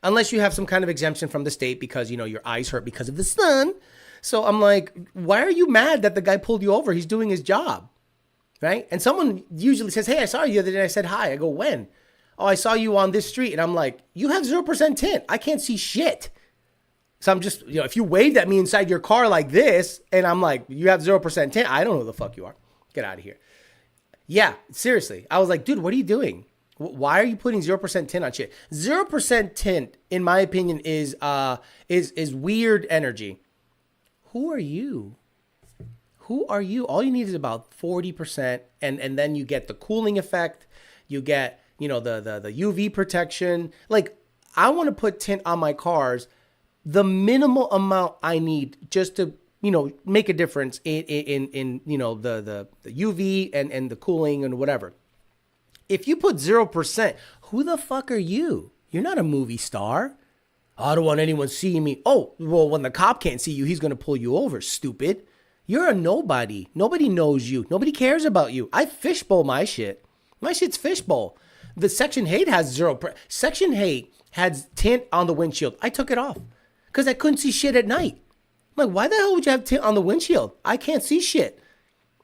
Unless you have some kind of exemption from the state because, you know, your eyes hurt because of the sun. So I'm like, why are you mad that the guy pulled you over? He's doing his job. Right? And someone usually says, hey, I saw you the other day. I said, hi. I go, when? Oh, I saw you on this street. And I'm like, you have 0% tint. I can't see shit. So I'm just, you know, if you waved at me inside your car like this, and I'm like, you have 0% tint, I don't know who the fuck you are. Get out of here. Yeah, seriously. I was like, dude, what are you doing? Why are you putting 0% tint on shit? 0% tint, in my opinion, is weird energy. Who are you? Who are you? All you need is about 40%, and then you get the cooling effect. You get, you know, the UV protection. Like, I want to put tint on my cars, the minimal amount I need just to, you know, make a difference in you know, the UV and the cooling and whatever. If you put 0%, who the fuck are you? You're not a movie star. I don't want anyone seeing me. Oh, well, when the cop can't see you, he's going to pull you over, stupid. You're a nobody. Nobody knows you. Nobody cares about you. I fishbowl my shit. My shit's fishbowl. The Section 8 has 0%. Section 8 had tint on the windshield. I took it off because I couldn't see shit at night. I'm like, why the hell would you have tint on the windshield? I can't see shit.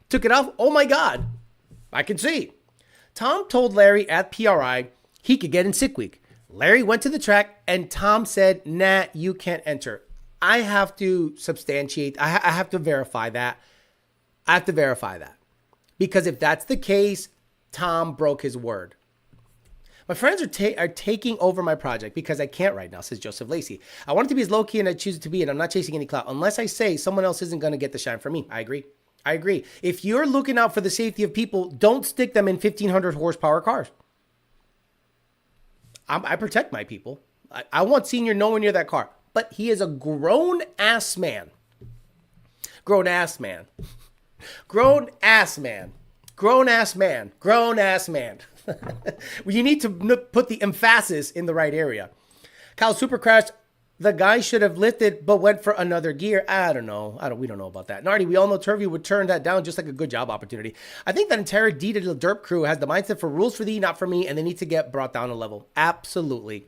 Took it off. Oh my God. I can see. Tom told Larry at PRI he could get in sick week. Larry went to the track and Tom said, nah, you can't enter. I have to substantiate. I have to verify that. I have to verify that. Because if that's the case, Tom broke his word. My friends are taking over my project because I can't right now, says Joseph Lacey. I want it to be as low-key and I choose it to be, and I'm not chasing any clout unless I say someone else isn't going to get the shine for me. I agree. If you're looking out for the safety of people, don't stick them in 1,500 horsepower cars. I protect my people. I want Senior nowhere near that car. But he is a grown-ass man. Grown-ass man. Grown-ass man. Grown-ass man. Grown-ass man. Well, you need to put the emphasis in the right area. Kyle super crashed. The guy should have lifted but went for another gear. I don't know. We don't know about that. Nardi, we all know Turvey would turn that down just like a good job opportunity. I think that entire D to the Derp crew has the mindset for rules for thee, not for me, and they need to get brought down a level. Absolutely.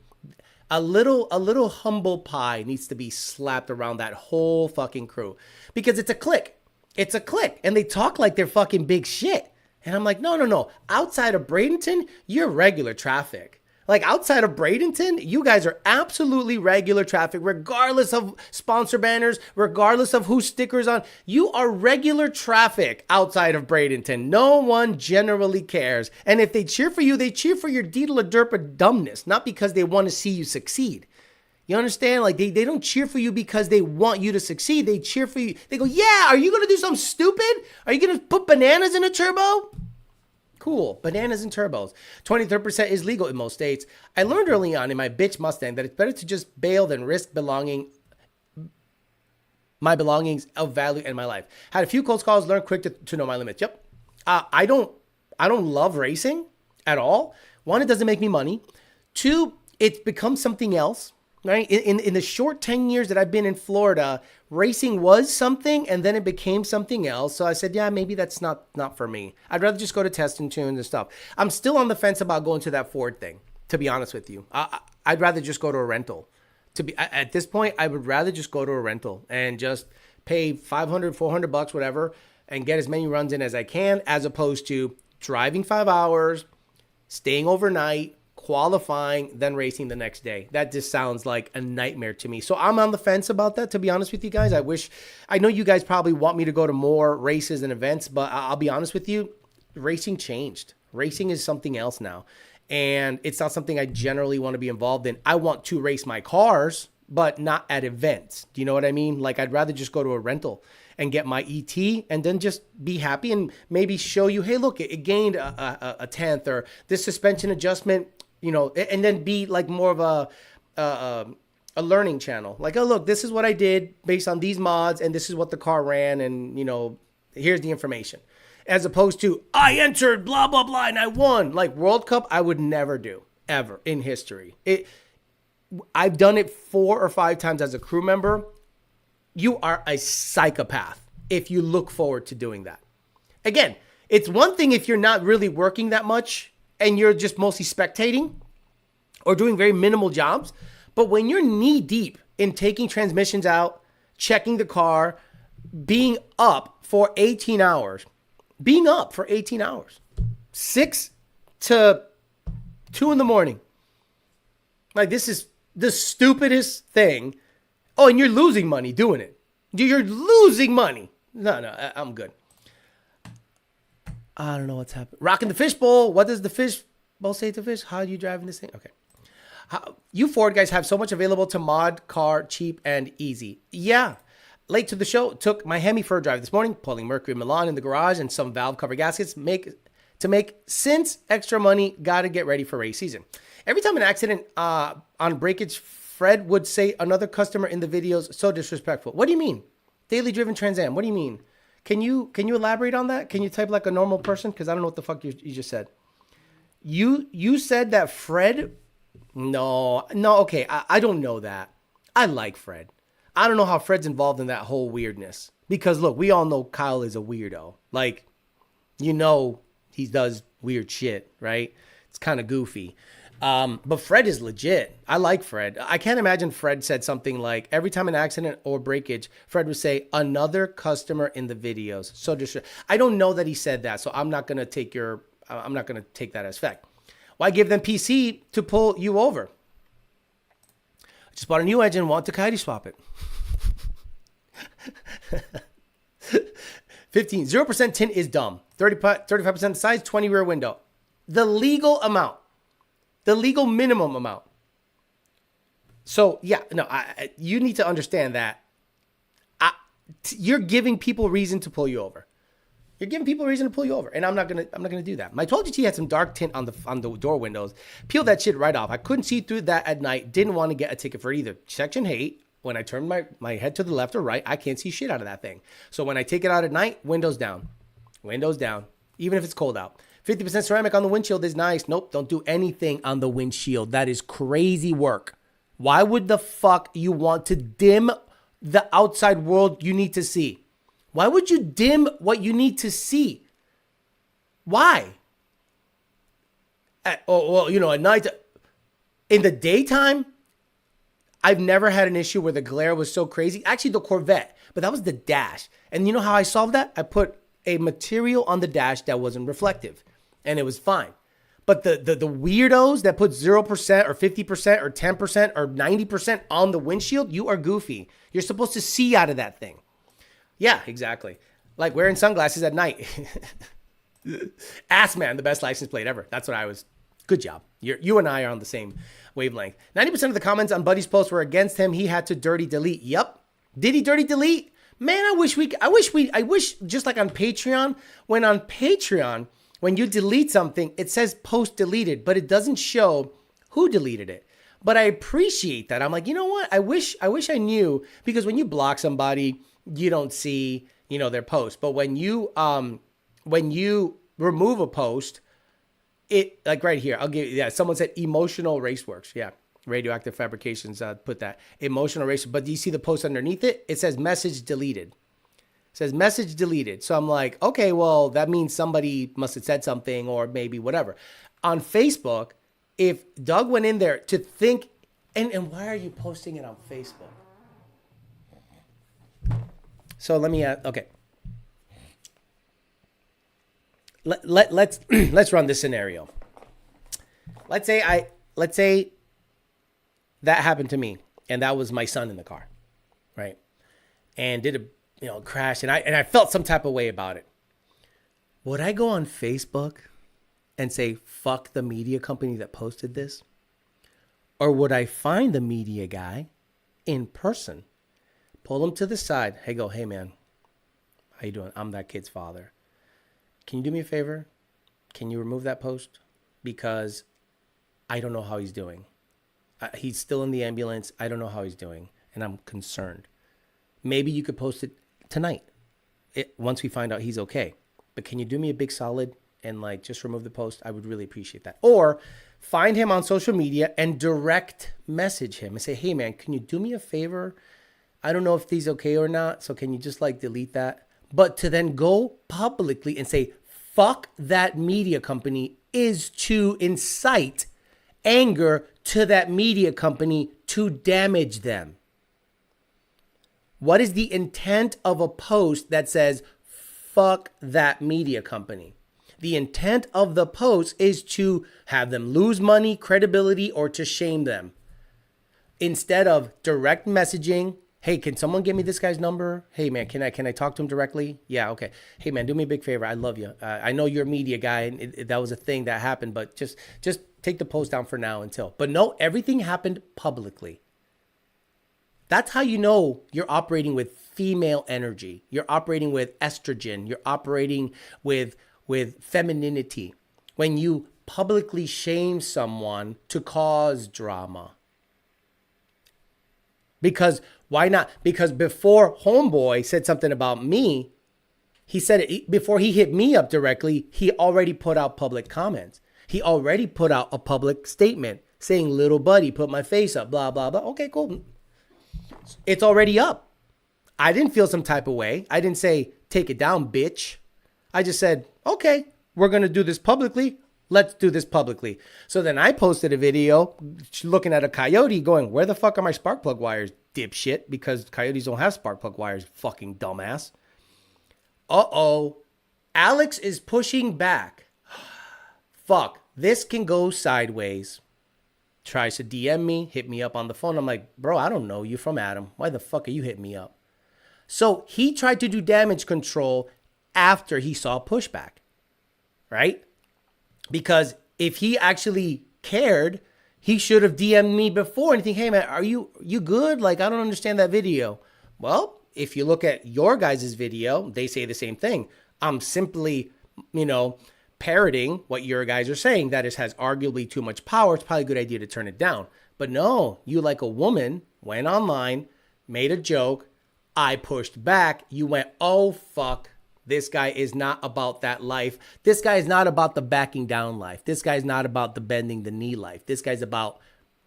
A little humble pie needs to be slapped around that whole fucking crew because it's a clique. It's a clique, and they talk like they're fucking big shit. And I'm like, no. Outside of Bradenton, you're regular traffic. Like outside of Bradenton, you guys are absolutely regular traffic, regardless of sponsor banners, regardless of whose stickers on. You are regular traffic outside of Bradenton. No one generally cares. And if they cheer for you, they cheer for your deedle derpa dumbness, not because they want to see you succeed. You understand? Like they don't cheer for you because they want you to succeed. They cheer for you. They go, yeah, are you going to do something stupid? Are you going to put bananas in a turbo? Cool. Bananas and turbos. 23% is legal in most states. I learned early on in my bitch Mustang that it's better to just bail than risk my belongings of value in my life. Had a few close calls, learned quick to know my limits. Yep. I don't love racing at all. One, it doesn't make me money. Two, it's become something else. Right? In the short 10 years that I've been in Florida, racing was something and then it became something else. So I said, yeah, maybe that's not for me. I'd rather just go to test and tunes and stuff. I'm still on the fence about going to that Ford thing, to be honest with you. I'd rather just go to a rental. At this point, I would rather just go to a rental and just pay $500, $400, whatever, and get as many runs in as I can, as opposed to driving 5 hours, staying overnight, qualifying, then racing the next day. That just sounds like a nightmare to me. So I'm on the fence about that, to be honest with you guys. I know you guys probably want me to go to more races and events, but I'll be honest with you, racing changed. Racing is something else now. And it's not something I generally want to be involved in. I want to race my cars, but not at events. Do you know what I mean? Like I'd rather just go to a rental and get my ET and then just be happy and maybe show you, hey, look, it gained a tenth, or this suspension adjustment, you know, and then be like more of a learning channel. Like, oh, look, this is what I did based on these mods, and this is what the car ran, and, you know, here's the information. As opposed to, I entered blah, blah, blah, and I won. Like, World Cup, I would never do, ever, in history. I've done it 4 or 5 times as a crew member. You are a psychopath if you look forward to doing that. Again, it's one thing if you're not really working that much and you're just mostly spectating or doing very minimal jobs. But when you're knee deep in taking transmissions out, checking the car, being up for 18 hours, 6 to 2 in the morning. Like, this is the stupidest thing. Oh, and you're losing money doing it. You're losing money. No, I'm good. I don't know what's happening. Rocking the fishbowl. What does the fishbowl say to fish? How are you driving this thing? Okay. You Ford guys have so much available to mod car, cheap and easy. Yeah. Late to the show. Took my Hemi for a drive this morning, pulling Mercury Milan in the garage and some valve cover gaskets. Since extra money, got to get ready for race season. Every time an accident on breakage, Fred would say another customer in the videos, so disrespectful. What do you mean? Daily driven Trans Am. What do you mean? Can you elaborate on that? Can you type like a normal person? Because I don't know what the fuck you just said. You said that Fred... No, okay, I don't know that. I like Fred. I don't know how Fred's involved in that whole weirdness. Because, look, we all know Kyle is a weirdo. Like, you know he does weird shit, right? It's kind of goofy. But Fred is legit. I like Fred. I can't imagine Fred said something like, every time an accident or breakage, Fred would say, another customer in the videos. So just, I don't know that he said that, so I'm not going to take that as fact. Why give them PC to pull you over? I just bought a new engine, want to coyote swap it. 15, 0% tint is dumb. 35% size, 20 rear window. The legal amount. The legal minimum amount. So, yeah, no, you need to understand that you're giving people reason to pull you over. You're giving people a reason to pull you over, and I'm not gonna do that. My 12 GT had some dark tint on the door windows. Peeled that shit right off. I couldn't see through that at night. Didn't want to get a ticket for it either. Section 8, when I turn my head to the left or right, I can't see shit out of that thing. So when I take it out at night, windows down. Windows down, even if it's cold out. 50% ceramic on the windshield is nice. Nope, don't do anything on the windshield. That is crazy work. Why would the fuck you want to dim the outside world you need to see? Why would you dim what you need to see? Why? At night, in the daytime, I've never had an issue where the glare was so crazy. Actually, the Corvette, but that was the dash. And you know how I solved that? I put a material on the dash that wasn't reflective, and it was fine. But the weirdos that put 0% or 50% or 10% or 90% on the windshield, you are goofy. You're supposed to see out of that thing. Yeah, exactly. Like wearing sunglasses at night. Ass man, the best license plate ever. That's what I was. Good job. You and I are on the same wavelength. 90% of the comments on Buddy's post were against him. He had to dirty delete. Yep. Did he dirty delete? Man, I wish just like on Patreon, when you delete something, it says post deleted, but it doesn't show who deleted it. But I appreciate that. I'm like, you know what? I wish I knew, because when you block somebody, you don't see, their post. But when you remove a post, it, like right here, I'll give you, someone said E-motional raceworks. Yeah. Radioactive Fabrications put that. E-motional race. But do you see the post underneath it? It says message deleted. It says message deleted. So I'm like, okay, well, that means somebody must have said something, or maybe whatever. On Facebook, if Doug went in there to think, and why are you posting it on Facebook? So let me add, okay. Let's run this scenario. Let's say that happened to me, and that was my son in the car, right? And did a crash, and I felt some type of way about it. Would I go on Facebook and say fuck the media company that posted this? Or would I find the media guy in person, pull him to the side, hey man, how you doing? I'm that kid's father. Can you do me a favor? Can you remove that post? Because I don't know how he's doing. He's still in the ambulance. I don't know how he's doing, and I'm concerned. Maybe you could post it tonight once we find out he's okay. But can you do me a big solid and like just remove the post? I would really appreciate that. Or find him on social media and direct message him and say, hey, man, can you do me a favor? I don't know if he's okay or not, so can you just like delete that? But to then go publicly and say, fuck that media company is to incite anger to that media company to damage them. What is the intent of a post that says, fuck that media company? The intent of the post is to have them lose money, credibility, or to shame them. Instead of direct messaging, hey, can someone give me this guy's number? Hey, man, can I talk to him directly? Yeah, okay. Hey, man, do me a big favor. I love you. I know you're a media guy, and that was a thing that happened, but just take the post down for now until. But no, everything happened publicly. That's how you know you're operating with female energy. You're operating with estrogen. You're operating with femininity. When you publicly shame someone to cause drama. Because why not? Because before Homeboy said something about me, he said it before he hit me up directly, he already put out public comments. He already put out a public statement saying, little buddy, put my face up, blah, blah, blah. Okay, cool. It's already up. I didn't feel some type of way. I didn't say, take it down, bitch. I just said, okay, we're going to do this publicly. Let's do this publicly. So then I posted a video looking at a coyote going, where the fuck are my spark plug wires, dipshit? Because coyotes don't have spark plug wires, fucking dumbass. Uh-oh. Alex is pushing back. Fuck, this can go sideways. Tries to DM me, hit me up on the phone. I'm like, bro, I don't know you from Adam. Why the fuck are you hitting me up? So he tried to do damage control after he saw pushback, right? Because if he actually cared, he should have DM'd me before and think, hey man, are you good? Like, I don't understand that video. Well, if you look at your guys' video, they say the same thing. I'm simply, parroting what your guys are saying. That it has arguably too much power. It's probably a good idea to turn it down. But no, you like a woman went online, made a joke. I pushed back. You went, oh, fuck. This guy is not about that life. This guy is not about the backing down life. This guy's not about the bending the knee life. This guy's about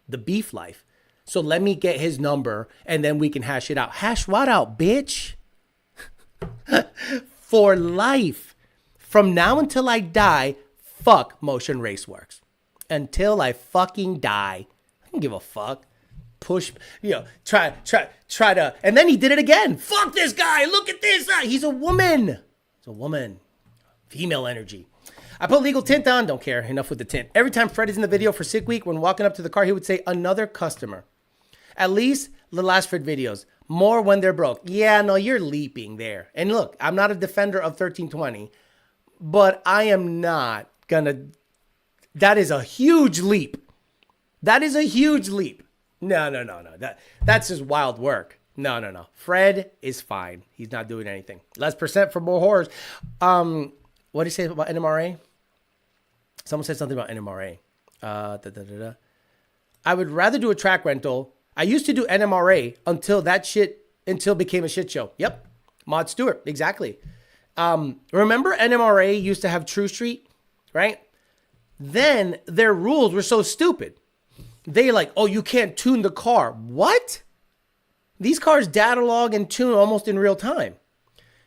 the beef life. So let me get his number and then we can hash it out. Hash what out, bitch? For life. From now until I die, fuck Motion Raceworks. Until I fucking die. I don't give a fuck. Push, try to, and then he did it again. Fuck this guy. Look at this. He's a woman. He's a woman. Female energy. I put legal tint on. Don't care. Enough with the tint. Every time Fred is in the video for Sick Week, when walking up to the car, he would say, another customer. At least the last Fred videos. More when they're broke. Yeah, no, you're leaping there. And look, I'm not a defender of 1320, but I am not gonna. That is a huge leap. That is a huge leap. No. That's just wild work. No. Fred is fine. He's not doing anything. Less percent for more horrors. What did he say about NMRA? Someone said something about NMRA. I would rather do a track rental. I used to do NMRA until it became a shit show. Yep. Mod Stewart. Exactly. Remember NMRA used to have True Street, right? Then their rules were so stupid. They like, oh, you can't tune the car. What? These cars data log and tune almost in real time.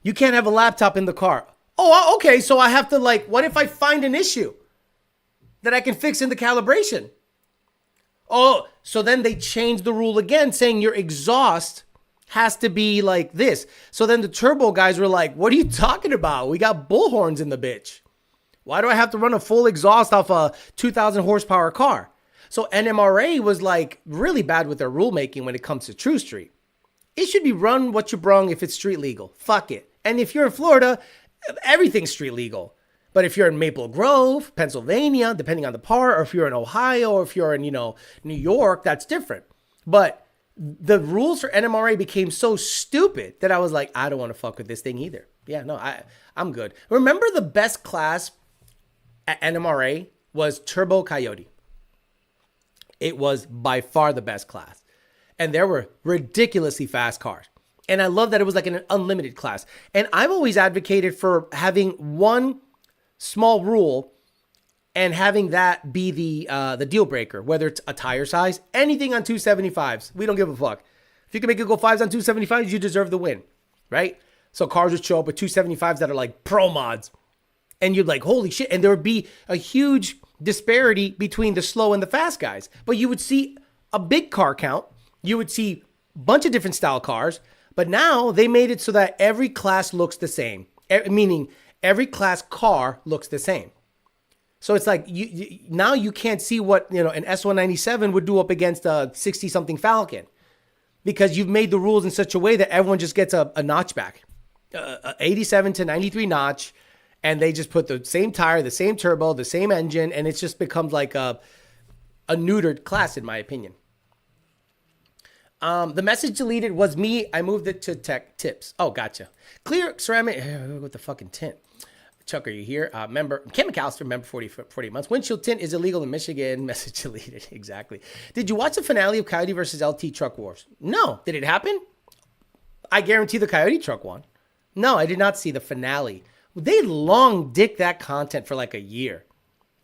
You can't have a laptop in the car. Oh, okay. So I have to what if I find an issue that I can fix in the calibration? Oh, so then they changed the rule again saying your exhaust has to be like this. So then the turbo guys were like, what are you talking about? We got bullhorns in the bitch. Why do I have to run a full exhaust off a 2,000 horsepower car? So NMRA was really bad with their rulemaking when it comes to True Street. It should be run what you brung if it's street legal. Fuck it. And if you're in Florida, everything's street legal. But if you're in Maple Grove, Pennsylvania, depending on the part, or if you're in Ohio, or if you're in, New York, that's different. But the rules for NMRA became so stupid that I was like, I don't want to fuck with this thing either. Yeah, no, I'm good. Remember the best class at NMRA was Turbo Coyote. It was by far the best class. And there were ridiculously fast cars. And I love that it was like an unlimited class. And I've always advocated for having one small rule and having that be the deal breaker, whether it's a tire size, anything on 275s. We don't give a fuck. If you can make it go 5s on 275s, you deserve the win, right? So cars would show up with 275s that are like pro mods. And you're like, holy shit. And there would be a huge disparity between the slow and the fast guys. But you would see a big car count. You would see a bunch of different style cars. But now they made it so that every class looks the same. Meaning every class car looks the same. So it's like now you can't see what an S197 would do up against a 60-something Falcon. Because you've made the rules in such a way that everyone just gets a notch back. 87 to 93 notch. And they just put the same tire, the same turbo, the same engine. And it just becomes like a neutered class, in my opinion. The message deleted was me. I moved it to tech tips. Oh, gotcha. Clear ceramic with the fucking tint. Chuck, are you here? Member Kim McAllister, member 40 months. Windshield tint is illegal in Michigan. Message deleted. Exactly. Did you watch the finale of Coyote versus LT Truck Wars? No. Did it happen? I guarantee the Coyote truck won. No, I did not see the finale. They long dick that content for like a year.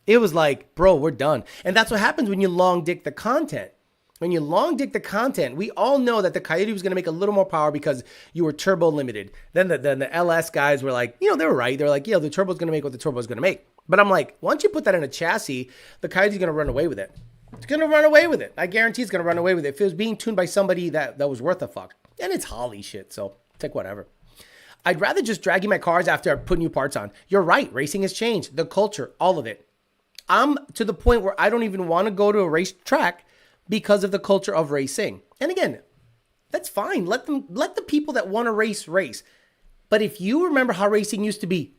It was like, bro, we're done. And that's what happens when you long dick the content. When you long dick the content, we all know that the Coyote was going to make a little more power because you were turbo limited. Then the LS guys were like, they were right. They're like, the turbo's going to make what the turbo's going to make. But I'm like, once you put that in a chassis, the Coyote's going to run away with it. It's going to run away with it. I guarantee it's going to run away with it. If it was being tuned by somebody that was worth a fuck. And it's Holly shit, so take whatever. I'd rather just drag you my cars after I put new parts on. You're right. Racing has changed. The culture, all of it. I'm to the point where I don't even want to go to a race track because of the culture of racing. And again, that's fine. Let the people that want to race. But if you remember how racing used to be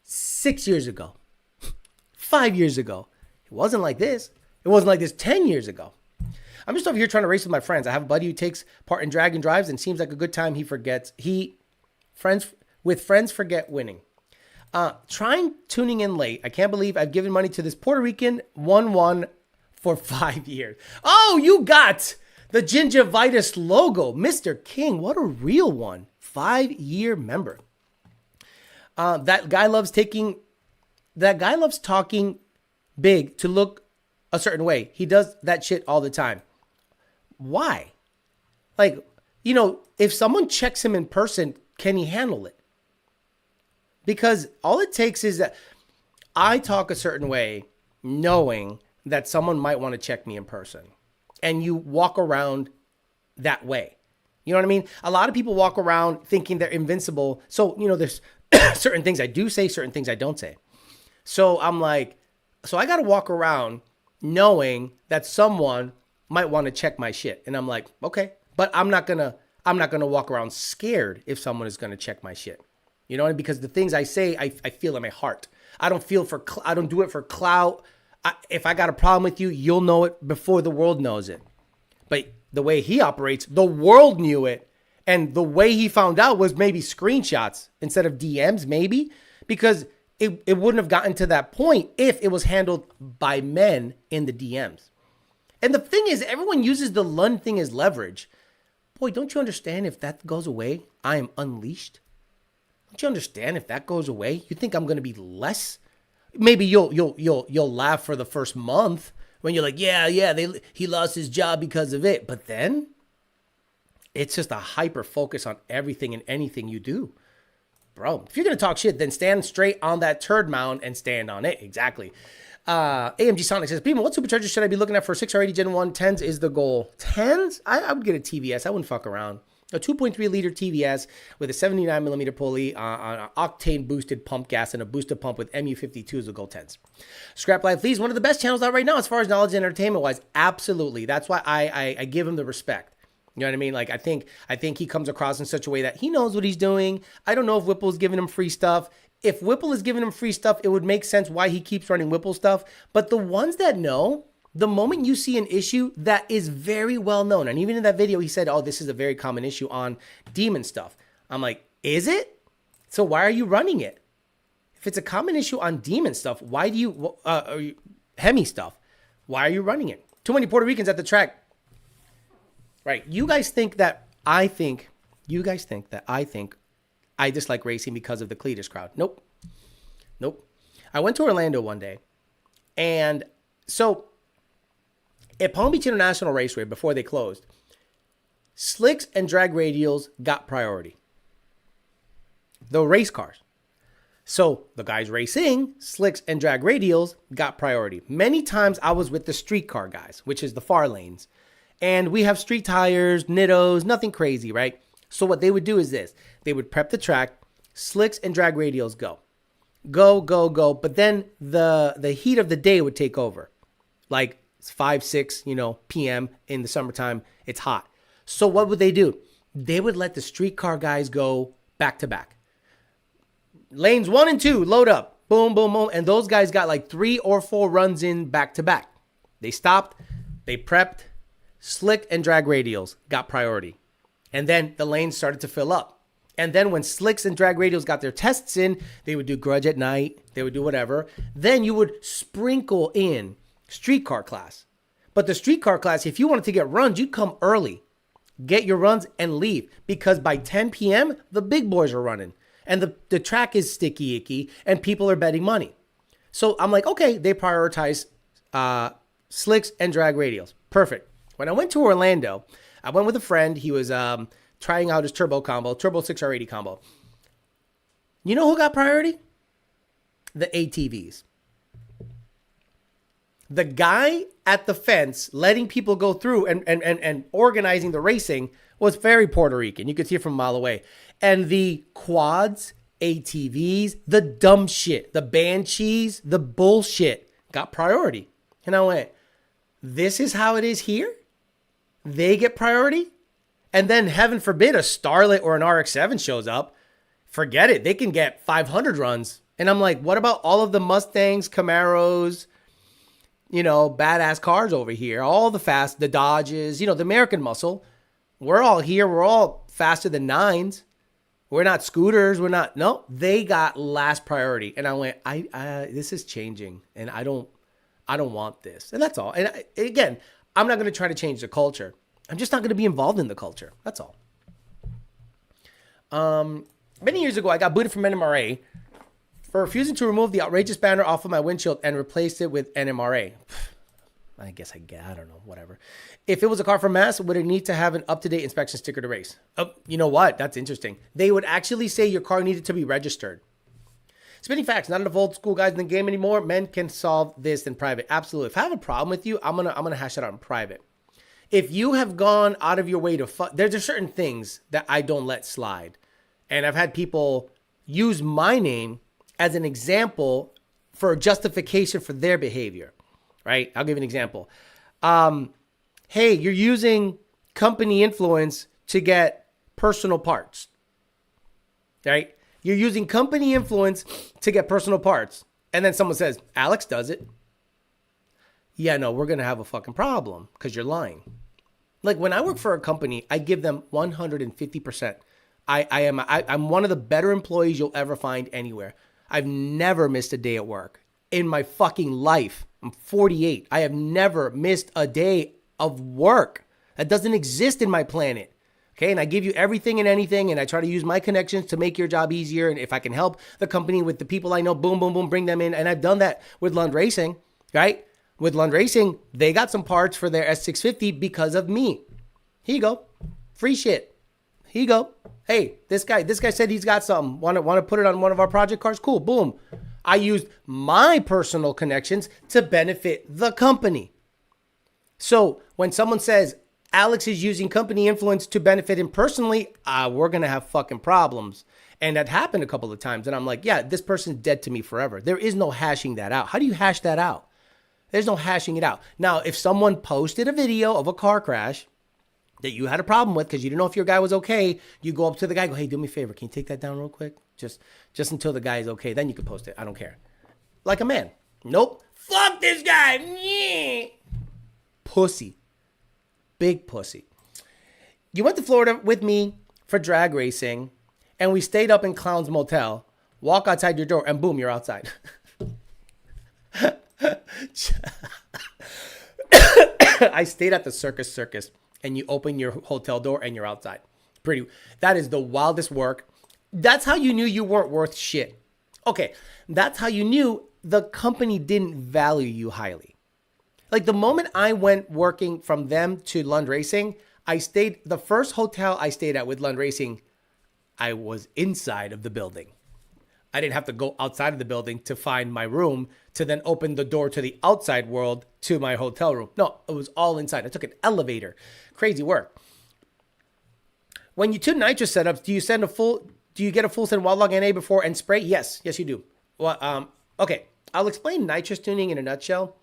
6 years ago, 5 years ago, it wasn't like this. It wasn't like this 10 years ago. I'm just over here trying to race with my friends. I have a buddy who takes part in drag and drives and seems like a good time. Friends forget winning. Trying tuning in late. I can't believe I've given money to this Puerto Rican 1-1 for 5 years. Oh, you got the Gingivitis logo. Mr. King, what a real one. 5-year member. That guy loves talking big to look a certain way. He does that shit all the time. Why? Like, if someone checks him in person, can he handle it? Because all it takes is that I talk a certain way knowing that someone might want to check me in person. And you walk around that way. You know what I mean? A lot of people walk around thinking they're invincible. So, there's certain things I do say, certain things I don't say. So I'm like, I got to walk around knowing that someone might want to check my shit. And I'm like, okay, but I'm not going to walk around scared if someone is going to check my shit. You know, because the things I say, I feel in my heart. I don't do it for clout. If I got a problem with you, you'll know it before the world knows it. But the way he operates, the world knew it. And the way he found out was maybe screenshots instead of DMs, maybe. Because it wouldn't have gotten to that point if it was handled by men in the DMs. And the thing is, everyone uses the Lund thing as leverage. Boy, don't you understand if that goes away, I am unleashed? Don't you understand if that goes away? You think I'm going to be less? Maybe you'll laugh for the first month when you're like, he lost his job because of it. But then it's just a hyper focus on everything and anything you do. Bro, if you're going to talk shit, then stand straight on that turd mound and stand on it. Exactly. AMG Sonic says, Beeman, what supercharger should I be looking at for 6R80 Gen 1? 10s is the goal. 10s? I would get a TVS. I wouldn't fuck around. A 2.3 liter TVS with a 79 millimeter pulley on an octane boosted pump gas and a booster pump with MU52 is the goal 10s. Scrap Life Leads, one of the best channels out right now as far as knowledge and entertainment wise. Absolutely. That's why I give him the respect. You know what I mean? Like, I think he comes across in such a way that he knows what he's doing. I don't know if Whipple is giving him free stuff. If Whipple is giving him free stuff, it would make sense why he keeps running Whipple stuff. But the ones that know, the moment you see an issue that is very well known, and even in that video, he said, oh, this is a very common issue on demon stuff. I'm like, is it? So why are you running it? If it's a common issue on demon stuff, why do you, Hemi stuff, why are you running it? Too many Puerto Ricans at the track. Right. You guys think that I think I dislike racing because of the Cletus crowd. Nope. I went to Orlando one day. And so at Palm Beach International Raceway, before they closed, slicks and drag radials got priority. The race cars. So the guys racing, slicks and drag radials got priority. Many times I was with the street car guys, which is the far lanes. And we have street tires, nittos, nothing crazy, right? So what they would do is this. They would prep the track, slicks and drag radials go. Go. But then the heat of the day would take over. Like it's 5, 6, p.m. in the summertime. It's hot. So what would they do? They would let the street car guys go back to back. Lanes 1 and 2, load up. Boom, boom, boom. And those guys got like 3 or 4 runs in back to back. They stopped. They prepped. Slick and drag radials got priority. And then the lanes started to fill up. And then when slicks and drag radials got their tests in, they would do Grudge at night. They would do whatever. Then you would sprinkle in streetcar class. But the streetcar class, if you wanted to get runs, you'd come early. Get your runs and leave. Because by 10 p.m., the big boys are running. And the track is sticky icky. And people are betting money. So I'm like, okay, they prioritize slicks and drag radials. Perfect. When I went to Orlando, I went with a friend. He was trying out his turbo 6R80 combo. You know who got priority? The ATVs. The guy at the fence letting people go through and organizing the racing was very Puerto Rican. You could see it from a mile away. And the quads, ATVs, the dumb shit, the banshees, the bullshit got priority. And I went, this is how it is here? They get priority? And then heaven forbid a Starlet or an RX-7 shows up. Forget it. They can get 500 runs. And I'm like, what about all of the Mustangs, Camaros, badass cars over here? All the Dodges, the American muscle. We're all here. We're all faster than 9s. We're not scooters. No, they got last priority. And I went, this is changing. And I don't want this. And that's all. And again, I'm not going to try to change the culture. I'm just not going to be involved in the culture. That's all. Many years ago, I got booted from NMRA for refusing to remove the outrageous banner off of my windshield and replace it with NMRA. I guess I don't know, whatever. If it was a car from Mass, would it need to have an up-to-date inspection sticker to race? Oh, you know what? That's interesting. They would actually say your car needed to be registered. Spinning facts, not enough old school guys in the game anymore. Men can solve this in private. Absolutely. If I have a problem with you, I'm gonna hash it out in private. If you have gone out of your way to there's certain things that I don't let slide. And I've had people use my name as an example for a justification for their behavior, right? I'll give you an example. Hey, you're using company influence to get personal parts, right? You're using company influence to get personal parts. And then someone says, Alex does it. Yeah, no, we're going to have a fucking problem because you're lying. Like when I work for a company, I give them 150%. I'm one of the better employees you'll ever find anywhere. I've never missed a day at work in my fucking life. I'm 48. I have never missed a day of work. That doesn't exist in my planet. Okay, and I give you everything and anything, and I try to use my connections to make your job easier. And if I can help the company with the people I know, boom, boom, boom, bring them in. And I've done that with Lund Racing, right? With Lund Racing, they got some parts for their S650 because of me. Here you go. Free shit. Here you go. Hey, this guy said he's got something. Want to put it on one of our project cars? Cool, boom. I used my personal connections to benefit the company. So when someone says, Alex is using company influence to benefit him personally, we're going to have fucking problems. And that happened a couple of times. And I'm like, yeah, this person's dead to me forever. There is no hashing that out. How do you hash that out? There's no hashing it out. Now, if someone posted a video of a car crash that you had a problem with because you didn't know if your guy was okay, you go up to the guy, go, hey, do me a favor. Can you take that down real quick? Just until the guy is okay. Then you can post it. I don't care. Like a man. Nope. Fuck this guy. Yeah. Pussy. Big pussy. You went to Florida with me for drag racing, and we stayed up in Clown's Motel. Walk outside your door, and boom, you're outside. I stayed at the Circus, and you open your hotel door and you're outside. That is the wildest work. That's how you knew you weren't worth shit. Okay, that's how you knew the company didn't value you highly. Like the moment I went working from them to Lund Racing, the first hotel I stayed at with Lund Racing, I was inside of the building. I didn't have to go outside of the building to find my room to then open the door to the outside world to my hotel room. No, it was all inside. I took an elevator. Crazy work. When you tune nitrous setups, do you get a full send wild log NA before and spray? Yes, you do. Well, okay, I'll explain nitrous tuning in a nutshell.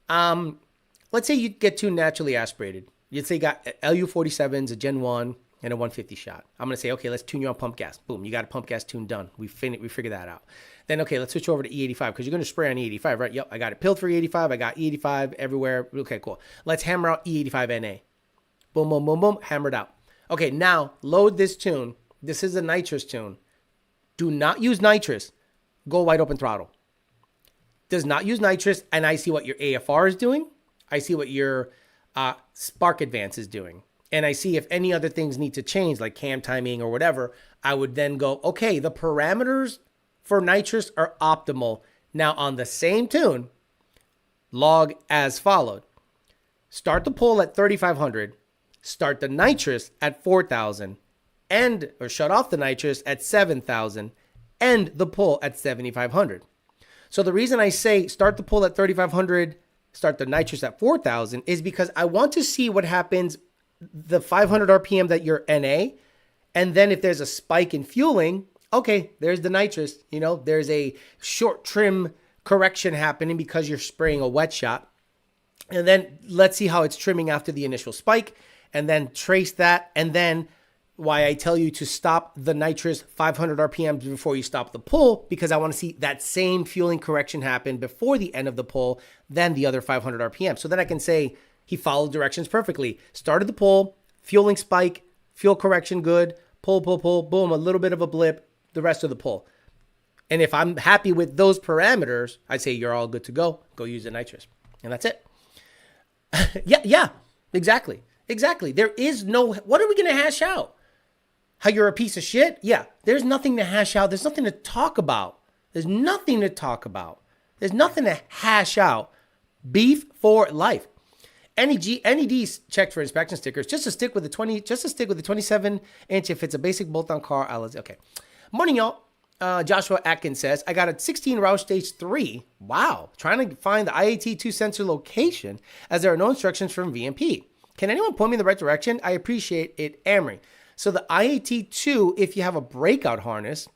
Let's say you get tuned naturally aspirated. You'd say you got LU47s, a Gen 1, and a 150 shot. I'm going to say, okay, let's tune you on pump gas. Boom, you got a pump gas tune done. We figured that out. Then, okay, let's switch over to E85 because you're going to spray on E85, right? Yep, I got it pilled for E85. I got E85 everywhere. Okay, cool. Let's hammer out E85 NA. Boom, boom, boom, boom, hammered out. Okay, now load this tune. This is a nitrous tune. Do not use nitrous. Go wide open throttle. Does not use nitrous, and I see what your AFR is doing. I see what your spark advance is doing. And I see if any other things need to change, like cam timing or whatever. I would then go, okay, the parameters for nitrous are optimal. Now on the same tune, log as followed. Start the pull at 3,500. Start the nitrous at 4,000. Or shut off the nitrous at 7,000. End the pull at 7,500. So the reason I say start the pull at 3,500, start the nitrous at 4,000 is because I want to see what happens the 500 RPM that you're NA. And then if there's a spike in fueling, okay, there's the nitrous. There's a short trim correction happening because you're spraying a wet shot. And then let's see how it's trimming after the initial spike and then trace that. And then why I tell you to stop the nitrous 500 RPMs before you stop the pull, because I want to see that same fueling correction happen before the end of the pull, then the other 500 RPM. So then I can say he followed directions perfectly. Started the pull, fueling spike, fuel correction good, pull, boom, a little bit of a blip, the rest of the pull. And if I'm happy with those parameters, I say you're all good to go. Go use the nitrous. And that's it. Yeah, exactly. There is no, what are we going to hash out? How you're a piece of shit? Yeah, there's nothing to hash out. There's nothing to talk about. There's nothing to hash out. Beef for life. NED's checked for inspection stickers. Just to stick with the 27-inch if it's a basic bolt-on car. Okay. Morning, y'all. Joshua Atkins says, I got a 16 Roush Stage 3. Wow. Trying to find the IAT2 sensor location as there are no instructions from VMP. Can anyone point me in the right direction? I appreciate it, Amory. So the IAT2, if you have a breakout harness,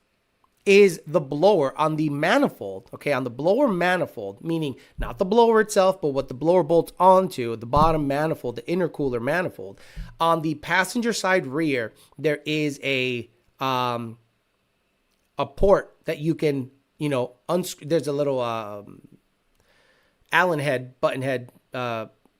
is the blower on the manifold, okay? On the blower manifold, meaning not the blower itself, but what the blower bolts onto, the bottom manifold, the intercooler manifold. On the passenger side rear, there is a port that you can, unscrew. There's a little Allen head, button head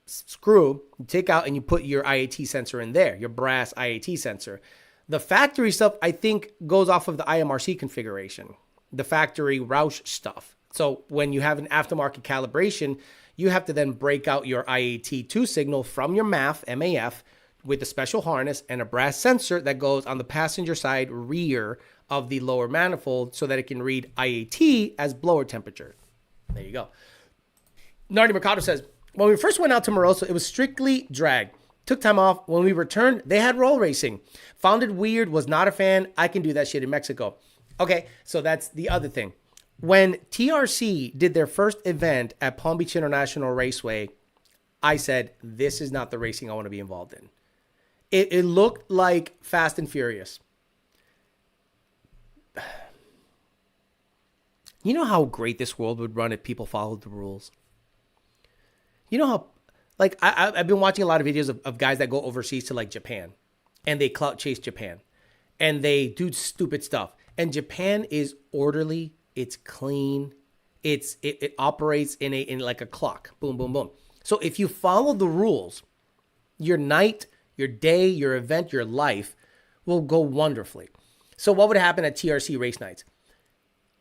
screw, you take out and you put your IAT sensor in there, your brass IAT sensor. The factory stuff, I think, goes off of the IMRC configuration, the factory Roush stuff. So when you have an aftermarket calibration, you have to then break out your IAT2 signal from your MAF with a special harness and a brass sensor that goes on the passenger side rear of the lower manifold so that it can read IAT as blower temperature. There you go. Nardi Mercado says, when we first went out to Moroso, it was strictly drag. Took time off. When we returned, they had roll racing. Found it weird, was not a fan. I can do that shit in Mexico. Okay, so that's the other thing. When TRC did their first event at Palm Beach International Raceway, I said, this is not the racing I want to be involved in. It looked like Fast and Furious. You know how great this world would run if people followed the rules? You know how, like, I've been watching a lot of videos of guys that go overseas to, like, Japan. And they clout chase Japan. And they do stupid stuff. And Japan is orderly. It's clean. It operates in like a clock. Boom, boom, boom. So if you follow the rules, your night, your day, your event, your life will go wonderfully. So what would happen at TRC race nights?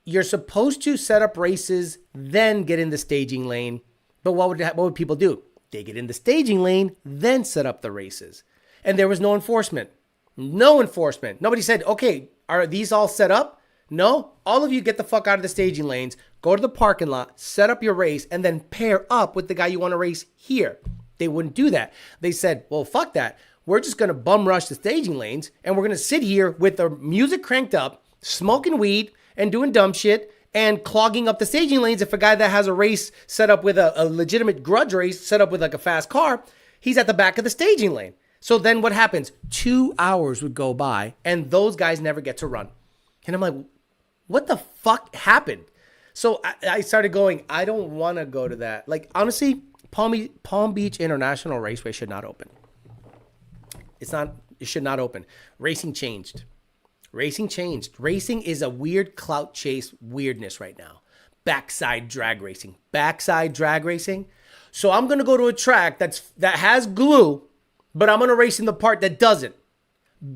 You're supposed to set up races, then get in the staging lane. But what would people do? They get in the staging lane, then set up the races. And there was no enforcement. No enforcement. Nobody said, okay, are these all set up? No. All of you get the fuck out of the staging lanes, go to the parking lot, set up your race, and then pair up with the guy you want to race here. They wouldn't do that. They said, well, fuck that. We're just going to bum rush the staging lanes, and we're going to sit here with the music cranked up, smoking weed, and doing dumb shit, and clogging up the staging lanes. If a guy that has a race set up with a legitimate grudge race set up with like a fast car, he's at the back of the staging lane. So then what happens? 2 hours would go by and those guys never get to run. And I'm like, what the fuck happened? So I started going, I don't want to go to that. Like, honestly, Palm Beach International Raceway should not open. It should not open. Racing changed. Racing is a weird clout chase weirdness right now. Backside drag racing. So I'm going to go to a track that has glue, but I'm going to race in the part that doesn't.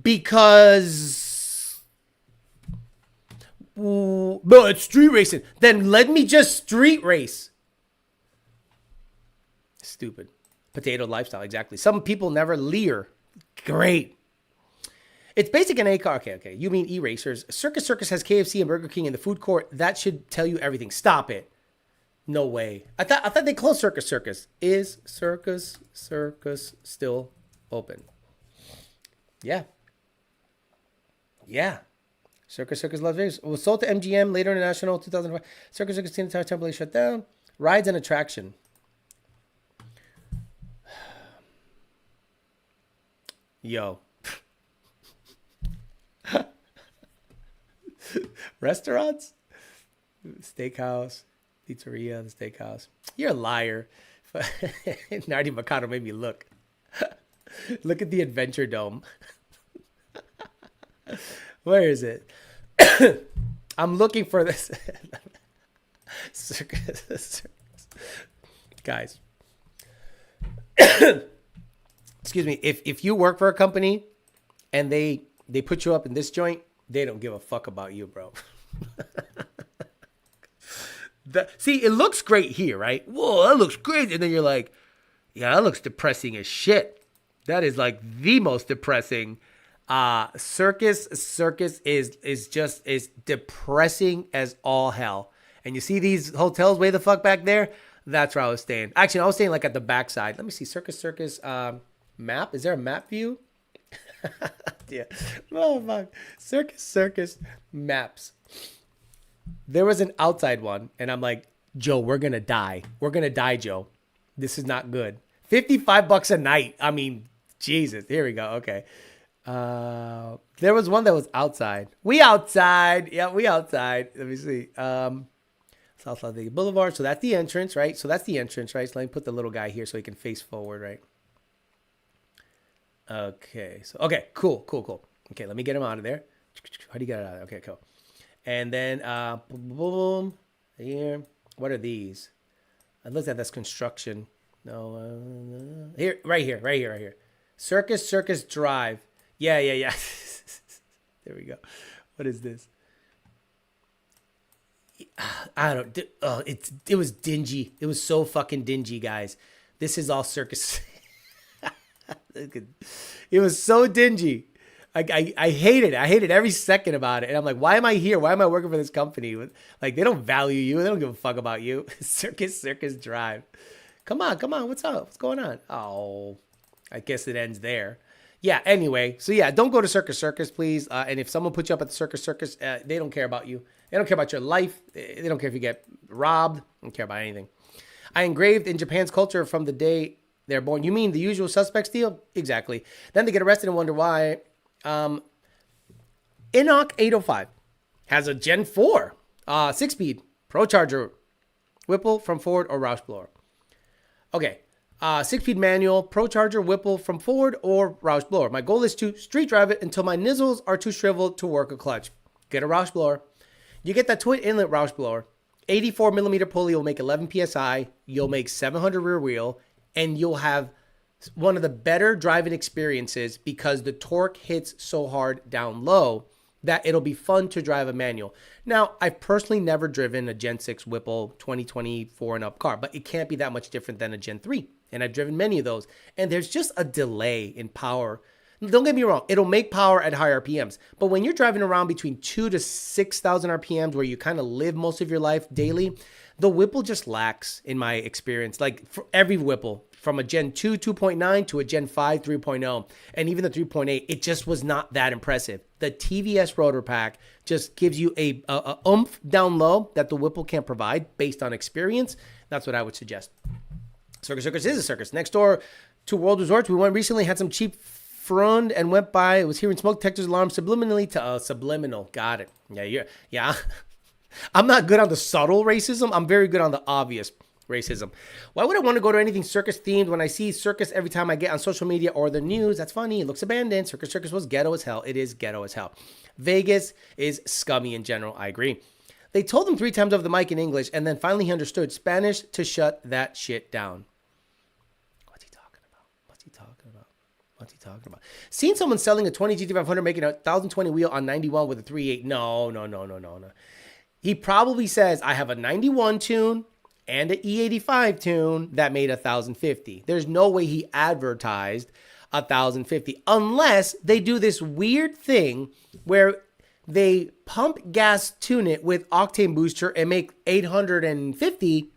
Because no, it's street racing. Then let me just street race. Stupid. Potato lifestyle, exactly. Some people never leer. Great. It's basic in a car. Okay. You mean e-racers. Circus has KFC and Burger King in the food court. That should tell you everything. Stop it. No way. I thought they closed Circus. Is Circus still open? Yeah. Circus Las Vegas was sold to MGM later international 2005. Circus temporarily shut down. Rides and attraction. Yo. Restaurants, steakhouse, pizzeria, the steakhouse. You're a liar. Nardi Mikado made me look. Look at the Adventure Dome. Where is it? I'm looking for this. Circus. Guys. Excuse me. If you work for a company and they put you up in this joint, they don't give a fuck about you, bro. See, it looks great here, right? Whoa, that looks great. And then you're like, yeah, that looks depressing as shit. That is like the most depressing. Circus is depressing as all hell. And you see these hotels way the fuck back there? That's where I was staying. Actually, I was staying like at the backside. Let me see. Circus map. Is there a map view? Yeah. Oh, fuck. Circus maps. There was an outside one, and I'm like, Joe, we're going to die. We're going to die, Joe. This is not good. $55 a night. I mean, Jesus. Here we go. Okay. There was one that was outside. We outside. Yeah, we outside. Let me see. South Las Vegas Boulevard. So that's the entrance, right? So let me put the little guy here so he can face forward, right? Okay. So, okay. Cool. Okay. Let me get him out of there. How do you get it out of there? Okay, cool. And then, boom, here. What are these? I looked at this construction. No, here, right here. Circus Drive. Yeah. There we go. What is this? I don't. It was dingy. It was so fucking dingy, guys. This is all circus. It was so dingy. I hate it. I hated every second about it. And I'm like, why am I here? Why am I working for this company? Like, they don't value you. They don't give a fuck about you. Circus Drive. Come on. What's up? What's going on? Oh, I guess it ends there. Yeah, anyway. So, yeah, don't go to Circus, please. And if someone puts you up at the Circus, they don't care about you. They don't care about your life. They don't care if you get robbed. They don't care about anything. I engraved in Japan's culture from the day they're born. You mean the usual suspects deal? Exactly. Then they get arrested and wonder why. Enoch 805 has a Gen 4 6-speed Procharger Whipple from Ford or Roush blower. Okay. 6-speed manual Procharger Whipple from Ford or Roush blower. My goal is to street drive it until my nizzles are too shriveled to work a clutch. Get a Roush blower. You get that twin inlet Roush blower. 84 millimeter pulley will make 11 psi. You'll make 700 rear wheel, and you'll have one of the better driving experiences because the torque hits so hard down low that it'll be fun to drive a manual. Now, I've personally never driven a Gen 6 Whipple 2024 and up car, but it can't be that much different than a Gen 3. And I've driven many of those. And there's just a delay in power. Don't get me wrong, it'll make power at high RPMs. But when you're driving around between 2,000 to 6,000 RPMs where you kind of live most of your life daily, the Whipple just lacks in my experience. Like for every Whipple, from a Gen 2 2.9 to a Gen 5 3.0, and even the 3.8, it just was not that impressive. The TVS rotor pack just gives you a oomph down low that the Whipple can't provide based on experience. That's what I would suggest. Circus Circus is a circus. Next door to World Resorts, we went recently, had some cheap frond and went by. It was hearing smoke detectors alarm subliminally to subliminal. Got it. Yeah. I'm not good on the subtle racism. I'm very good on the obvious racism. Why would I want to go to anything circus themed when I see circus every time I get on social media or the news? That's funny. It looks abandoned. Circus Circus was ghetto as hell. It is ghetto as hell. Vegas is scummy in general. I agree. They told him 3 times over the mic in English, and then finally he understood Spanish to shut that shit down. What's he talking about? Seen someone selling a 20 GT500 making a 1020 wheel on 91 with a 3.8. No. He probably says, I have a 91 tune and an E85 tune that made 1050. There's no way he advertised 1050 unless they do this weird thing where they pump gas tune it with octane booster and make 850,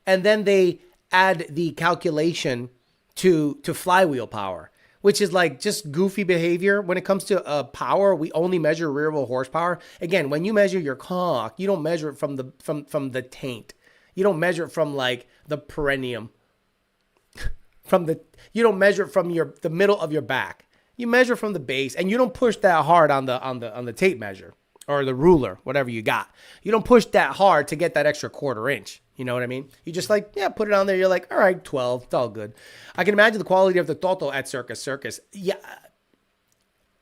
and then they add the calculation to flywheel power, which is like just goofy behavior. When it comes to power, we only measure rear wheel horsepower. Again, when you measure your cock, you don't measure it from the taint. You don't measure it from like the perineum. You don't measure it from the middle of your back. You measure from the base, and you don't push that hard on the tape measure or the ruler, whatever you got. You don't push that hard to get that extra 1/4 inch. You know what I mean? You just like, yeah, put it on there. You're like, all right, 12. It's all good. I can imagine the quality of the Toto at Circus Circus. Yeah,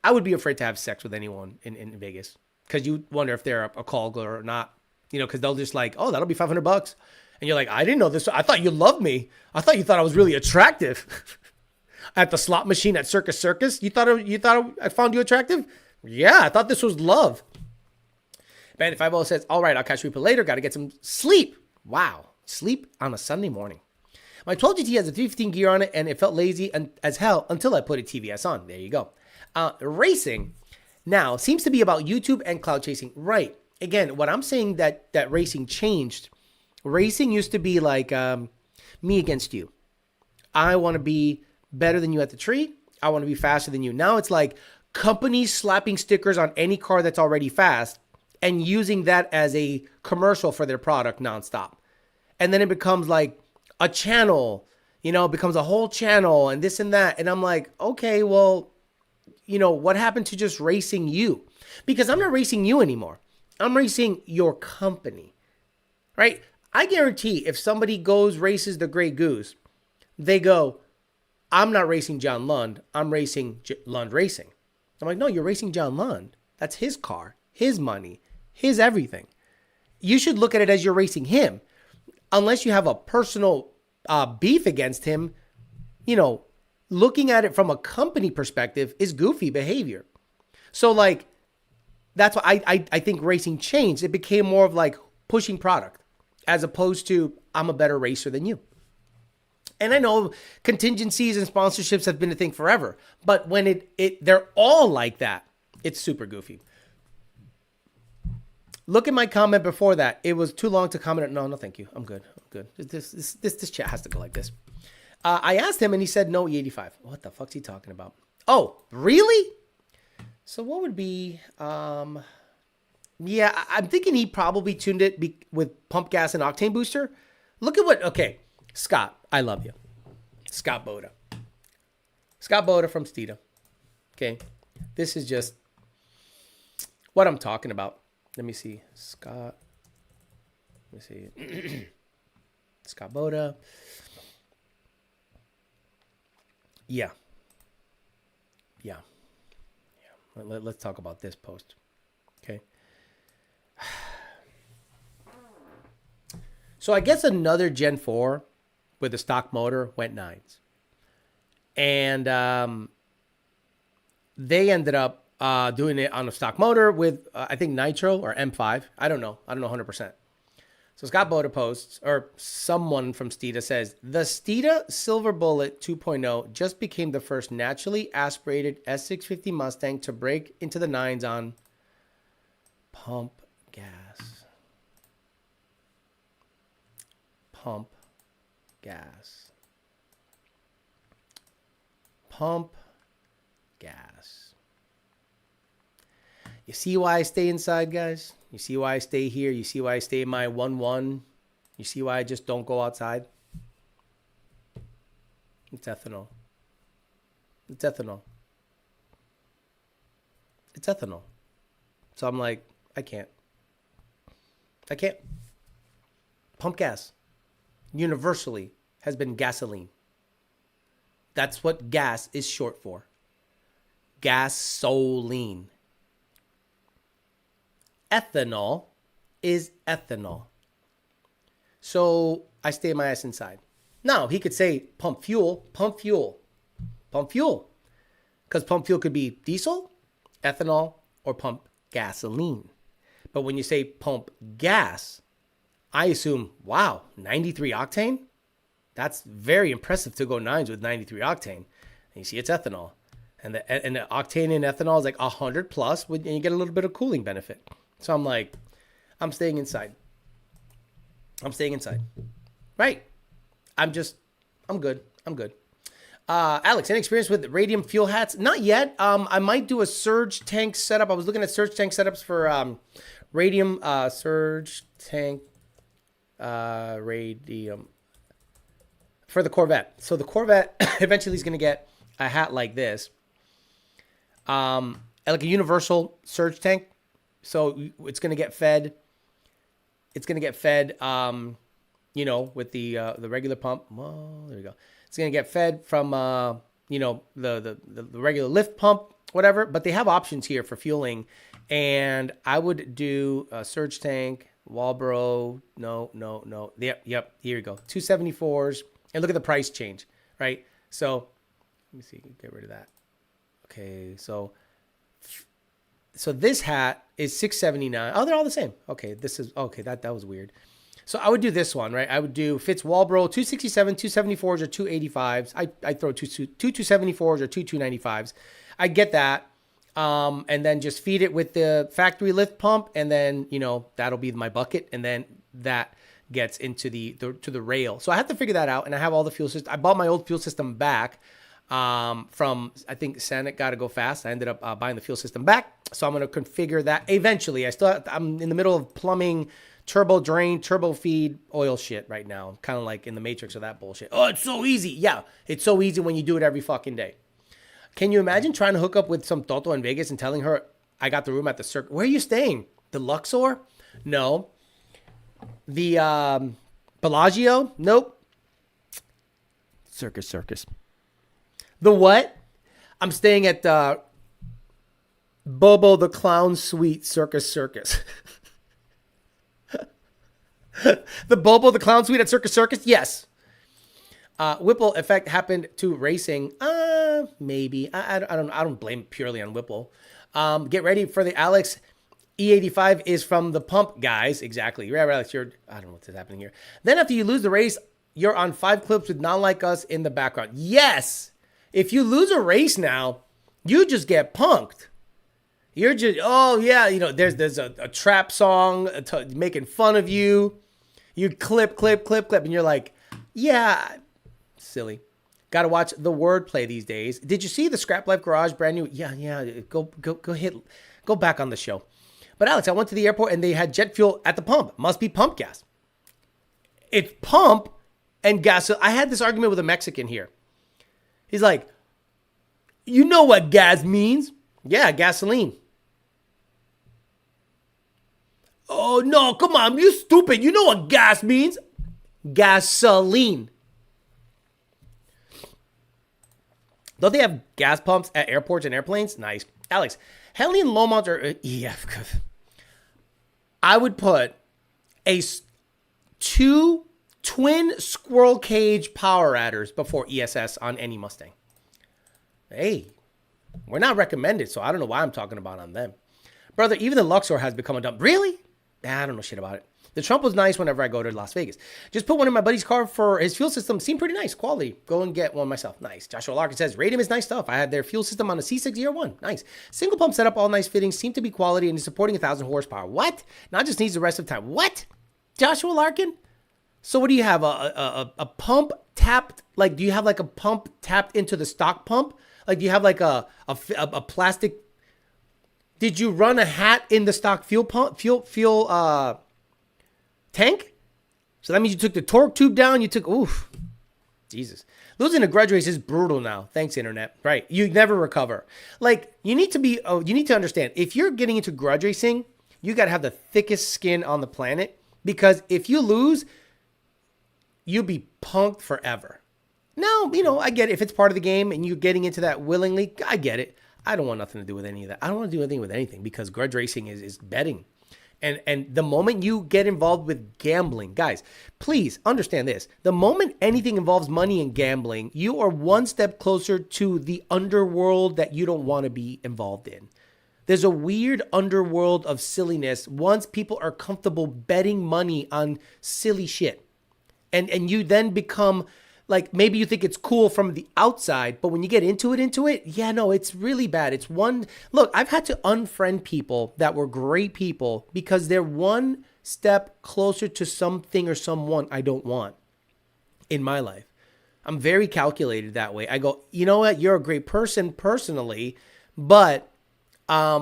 I would be afraid to have sex with anyone in Vegas because you wonder if they're a call girl or not. You know, because they'll just like, oh, that'll be $500. And you're like, I didn't know this. I thought you loved me. I thought you thought I was really attractive. At the slot machine at Circus Circus, you thought I found you attractive? Yeah, I thought this was love. Bandit 50 says, all right, I'll catch replay later. Got to get some sleep. Wow. Sleep on a Sunday morning. My 12 GT has a 315 gear on it, and it felt lazy as hell until I put a TVS on. There you go. Racing now seems to be about YouTube and cloud chasing. Right. Again, what I'm saying that racing changed. Racing used to be like me against you. I want to be better than you at the tree. I want to be faster than you. Now it's like companies slapping stickers on any car that's already fast and using that as a commercial for their product nonstop. And then it becomes like a channel, it becomes a whole channel and this and that. And I'm like, okay, well, what happened to just racing you? Because I'm not racing you anymore. I'm racing your company, right? I guarantee if somebody races the Grey Goose, they go, I'm not racing John Lund. I'm racing Lund Racing. I'm like, no, you're racing John Lund. That's his car, his money, his everything. You should look at it as you're racing him. Unless you have a personal beef against him, looking at it from a company perspective is goofy behavior. So like, that's why I think racing changed. It became more of like pushing product as opposed to I'm a better racer than you. And I know contingencies and sponsorships have been a thing forever, but when they're all like that, it's super goofy. Look at my comment before that. It was too long to comment. No, thank you. I'm good. This chat has to go like this. I asked him and he said no E85. What the fuck's he talking about? Oh, really? So what would be? Yeah, I'm thinking he probably tuned it with pump gas and octane booster. Look at okay, Scott, I love you. Scott Boda from Stita. Okay, this is just what I'm talking about. Let me see, Scott. Let me see, Scott Boda. Yeah. Let's talk about this post. Okay. So I guess another Gen 4 with a stock motor went 9s. And they ended up doing it on a stock motor with, I think, nitro or M5. I don't know 100%. So Scott Boda posts, or someone from Steeda says, the Steeda Silver Bullet 2.0 just became the first naturally aspirated S650 Mustang to break into the nines on pump gas. Pump gas. Pump gas. You see why I stay inside, guys? You see why I stay here? You see why I stay in my 1-1? You see why I just don't go outside? It's ethanol. It's ethanol. It's ethanol. So I'm like, I can't. Pump gas universally has been gasoline. That's what gas is short for. Gasoline. Ethanol is ethanol. So I stay my ass inside. Now, he could say pump fuel. Because pump fuel could be diesel, ethanol, or pump gasoline. But when you say pump gas, I assume, wow, 93 octane? That's very impressive to go nines with 93 octane. And you see it's ethanol. And the octane in ethanol is like 100 plus, and you get a little bit of cooling benefit. So I'm like, I'm staying inside. Right. I'm good. Alex, any experience with radium fuel hats? Not yet. I might do a surge tank setup. I was looking at surge tank setups for radium surge tank radium for the Corvette. So the Corvette eventually is going to get a hat like this, like a universal surge tank. So it's going to get fed. It's going to get fed, with the regular pump. Well, there we go. It's going to get fed from, the regular lift pump, whatever. But they have options here for fueling. And I would do a surge tank, Walbro. No. Yep. Here we go. 274s. And look at the price change, right? So let me see. Get rid of that. Okay. So this hat is $679. Oh, they're all the same. Okay. That was weird. So I would do this one, right? I would do Fitz Walbro 267, 274s or 285s. I throw two 274s or 295s. I get that. And then just feed it with the factory lift pump. And then, that'll be my bucket. And then that gets into to the rail. So I have to figure that out. And I have all the fuel system. I bought my old fuel system back from, I think, Senate Gotta Go Fast. I ended up buying the fuel system back. So I'm going to configure that eventually. I'm in the middle of plumbing, turbo drain, turbo feed, oil shit right now. Kind of like in the matrix of that bullshit. Oh, it's so easy. Yeah, it's so easy when you do it every fucking day. Can you imagine trying to hook up with some Toto in Vegas and telling her, I got the room at the Cirque? Where are you staying? The Luxor? No. The Bellagio? Nope. Circus. The what? I'm staying at Bobo the Clown Suite Circus. The Bobo the Clown Suite at Circus? Yes. Whipple effect happened to racing. Maybe. I don't blame it purely on Whipple. Get ready for the Alex. E85 is from the pump guys. Exactly. Yeah, Alex, I don't know what's happening here. Then after you lose the race, you're on 5 clips with Not Like Us in the background. Yes. If you lose a race now, you just get punked. You're just, there's a trap song making fun of you. You clip, and you're like, yeah, silly. Got to watch the wordplay these days. Did you see the Scrap Life Garage brand new? Yeah. Go back on the show. But Alex, I went to the airport and they had jet fuel at the pump. Must be pump gas. It's pump and gas. So I had this argument with a Mexican here. He's like, you know what gas means? Yeah, gasoline. Oh, no, come on. You stupid. You know what gas means? Gasoline. Don't they have gas pumps at airports and airplanes? Nice. Alex, Henley and Lomont are... I would put a 2 twin squirrel cage power adders before ESS on any Mustang. Hey, We're not recommended, so I don't know why I'm talking about on them. Brother, even the Luxor has become a dump. Really? Nah, I don't know shit about it. The Trump was nice whenever I go to Las Vegas. Just put one in my buddy's car for his fuel system. Seemed pretty nice. Quality. Go and get one myself. Nice. Joshua Larkin says, Radium is nice stuff. I had their fuel system on a C601. Nice. Single pump setup, all nice fittings. Seem to be quality and is supporting 1,000 horsepower. What? Not just needs the rest of time. What? Joshua Larkin? So what do you have? A pump tapped? Like, do you have like a pump tapped into the stock pump? Like, do you have like a plastic? Did you run a hat in the stock fuel tank? So that means you took the torque tube down. You took, oof, Jesus. Losing a grudge race is brutal now. Thanks, internet. Right. You never recover. Like, you need to understand, if you're getting into grudge racing, you got to have the thickest skin on the planet, because if you lose, you'll be punked forever. Now, I get it. If it's part of the game and you're getting into that willingly, I get it. I don't want nothing to do with any of that. I don't want to do anything with anything, because grudge racing is betting. And the moment you get involved with gambling, guys, please understand this. The moment anything involves money and gambling, you are one step closer to the underworld that you don't want to be involved in. There's a weird underworld of silliness once people are comfortable betting money on silly shit. And you then become, like, maybe you think it's cool from the outside, but when you get into it, yeah, no, it's really bad. Look, I've had to unfriend people that were great people because they're one step closer to something or someone I don't want in my life. I'm very calculated that way. I go, you know what? You're a great person personally, but I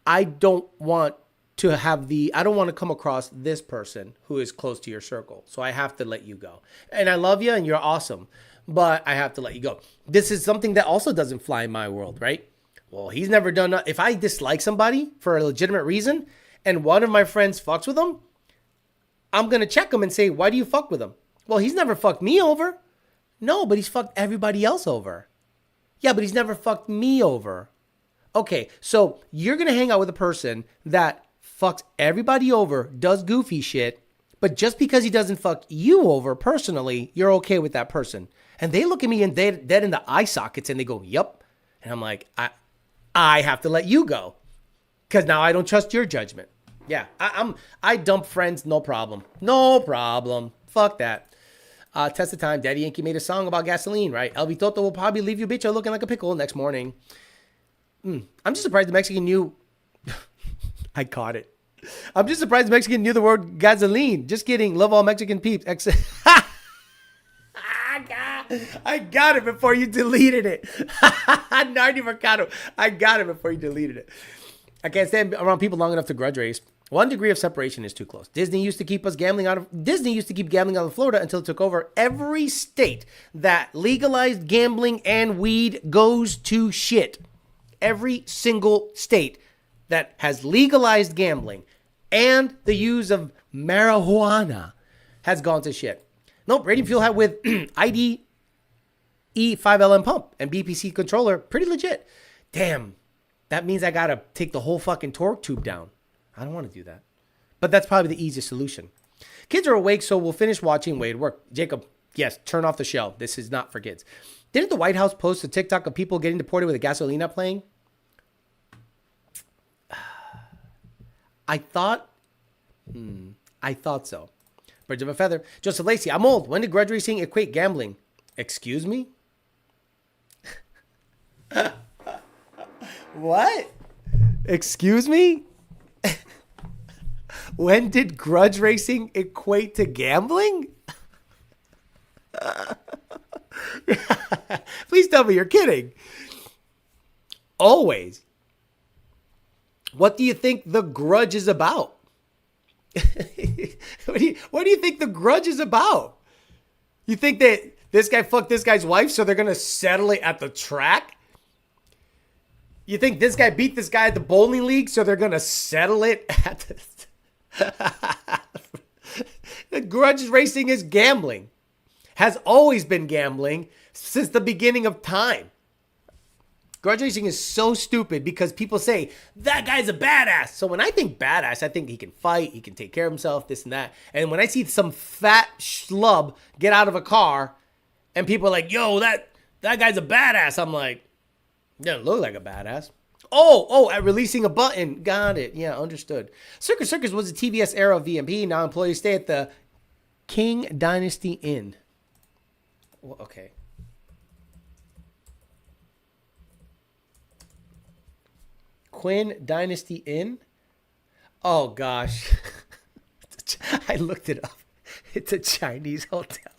don't want to come across this person who is close to your circle. So I have to let you go. And I love you and you're awesome, but I have to let you go. This is something that also doesn't fly in my world, right? Well, he's never done that. If I dislike somebody for a legitimate reason and one of my friends fucks with them, I'm going to check him and say, why do you fuck with him? Well, he's never fucked me over. No, but he's fucked everybody else over. Yeah, but he's never fucked me over. Okay, so you're going to hang out with a person that fucks everybody over, does goofy shit, but just because he doesn't fuck you over personally, you're okay with that person. And they look at me and dead in the eye sockets and they go, yup. And I'm like, I have to let you go because now I don't trust your judgment. Yeah, I dump friends, no problem. No problem. Fuck that. Test of time. Daddy Yankee made a song about gasoline, right? El Vitoto will probably leave you bitch looking like a pickle next morning. I'm just surprised the Mexican knew. I caught it. I'm just surprised the Mexican knew the word gasoline. Just kidding. Love all Mexican peeps. I got it before you deleted it. Nardi Mercado. I got it before you deleted it. I can't stand around people long enough to grudge race. 1 degree of separation is too close. Disney used to keep gambling out of Florida until it took over. Every state that legalized gambling and weed goes to shit. Every single state that has legalized gambling and the use of marijuana has gone to shit. Nope, Radiant Fuel had with ID E5LM pump and BPC controller, pretty legit. Damn, that means I gotta take the whole fucking torque tube down. I don't want to do that. But that's probably the easiest solution. Kids are awake, so we'll finish watching Wade work. Jacob, yes, turn off the show. This is not for kids. Didn't the White House post a TikTok of people getting deported with a gasolina playing? I thought so. Birds of a feather. Joseph Lacey, I'm old. When did grudge racing equate gambling? Excuse me? What? Excuse me? When did grudge racing equate to gambling? Please tell me you're kidding. Always. What do you think the grudge is about? What do you think the grudge is about? You think that this guy fucked this guy's wife, so they're going to settle it at the track? You think this guy beat this guy at the bowling league, so they're going to settle it at the... The grudge racing is gambling. Has always been gambling since the beginning of time. Grudge racing is so stupid because people say, that guy's a badass. So when I think badass, I think he can fight, he can take care of himself, this and that. And when I see some fat schlub get out of a car and people are like, yo, that guy's a badass, I'm like, Doesn't look like a badass. Oh, at releasing a button. Got it. Yeah, understood. Circus was a TBS era of VMP. Now employees stay at the King Dynasty Inn. Well, okay. Quinn Dynasty Inn? Oh, gosh. I looked it up. It's a Chinese hotel.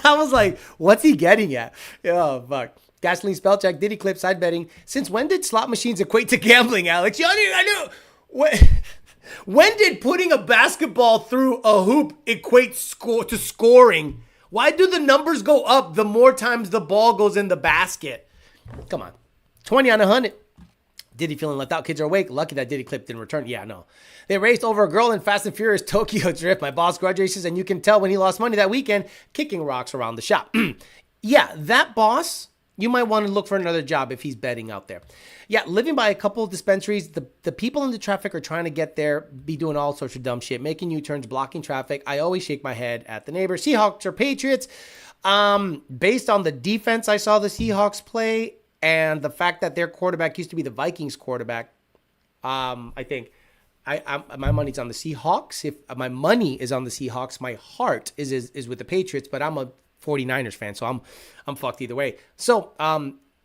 I was like, what's he getting at? Oh, fuck. Gasoline spell check, Diddy clip, side betting. Since when did slot machines equate to gambling, Alex? I knew. When did putting a basketball through a hoop equate to scoring? Why do the numbers go up the more times the ball goes in the basket? Come on. 20 on 100. Diddy feeling left out. Kids are awake. Lucky that Diddy clip didn't return. Yeah, no. They raced over a girl in Fast and Furious Tokyo Drift. My boss Grudge races, and you can tell when he lost money that weekend kicking rocks around the shop. Yeah, that boss, you might want to look for another job if he's betting out there. Yeah, living by a couple of dispensaries, the people in the traffic are trying to get there, be doing all sorts of dumb shit, making U-turns, blocking traffic. I always shake my head at the neighbors. Seahawks or Patriots. Based on the defense I saw the Seahawks play and the fact that their quarterback used to be the Vikings quarterback, I think my money's on the Seahawks. If my money is on the Seahawks, my heart is with the Patriots, but I'm a 49ers fan, so I'm fucked either way. So,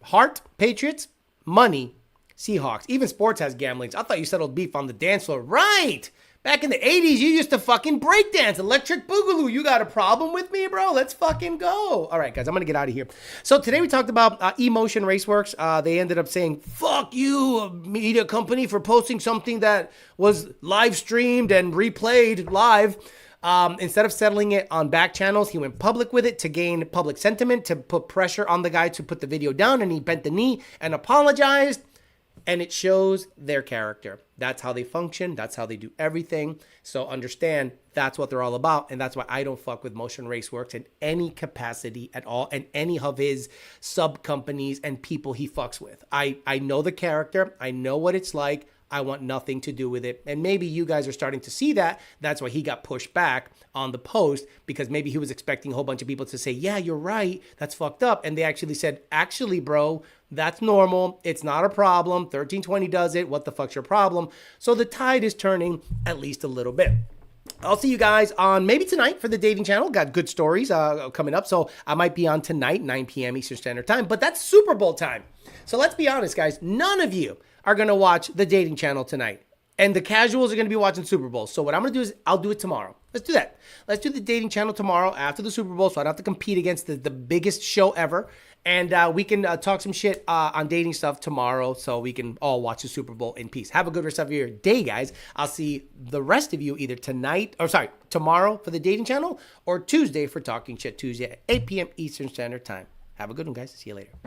heart, Patriots, money, Seahawks. Even sports has gamblings. I thought you settled beef on the dance floor. Right! Back in the 80s, you used to fucking breakdance. Electric Boogaloo. You got a problem with me, bro? Let's fucking go. All right, guys, I'm going to get out of here. So today we talked about E-motion raceworks. They ended up saying, fuck you, a media company, for posting something that was live streamed and replayed live. Instead of settling it on back channels, he went public with it to gain public sentiment, to put pressure on the guy to put the video down, and he bent the knee and apologized. And it shows their character. That's how they function. That's how they do everything. So understand that's what they're all about. And that's why I don't fuck with Motion Raceworks in any capacity at all. And any of his sub companies and people he fucks with. I know the character. I know what it's like. I want nothing to do with it. And maybe you guys are starting to see that. That's why he got pushed back on the post, because maybe he was expecting a whole bunch of people to say, yeah, you're right. That's fucked up. And they actually said, actually, bro, that's normal. It's not a problem. 1320 does it. What the fuck's your problem? So the tide is turning at least a little bit. I'll see you guys on maybe tonight for the dating channel. Got good stories coming up. So I might be on tonight, 9 p.m. Eastern Standard Time. But that's Super Bowl time. So let's be honest, guys. None of you are going to watch the dating channel tonight. And the casuals are going to be watching Super Bowl. So what I'm going to do is I'll do it tomorrow. Let's do that. Let's do the dating channel tomorrow after the Super Bowl, so I don't have to compete against the biggest show ever. And we can talk some shit on dating stuff tomorrow, so we can all watch the Super Bowl in peace. Have a good rest of your day, guys. I'll see the rest of you either tomorrow for the dating channel, or Tuesday for Talking Shit Tuesday at 8 p.m. Eastern Standard Time. Have a good one, guys. See you later. Bye.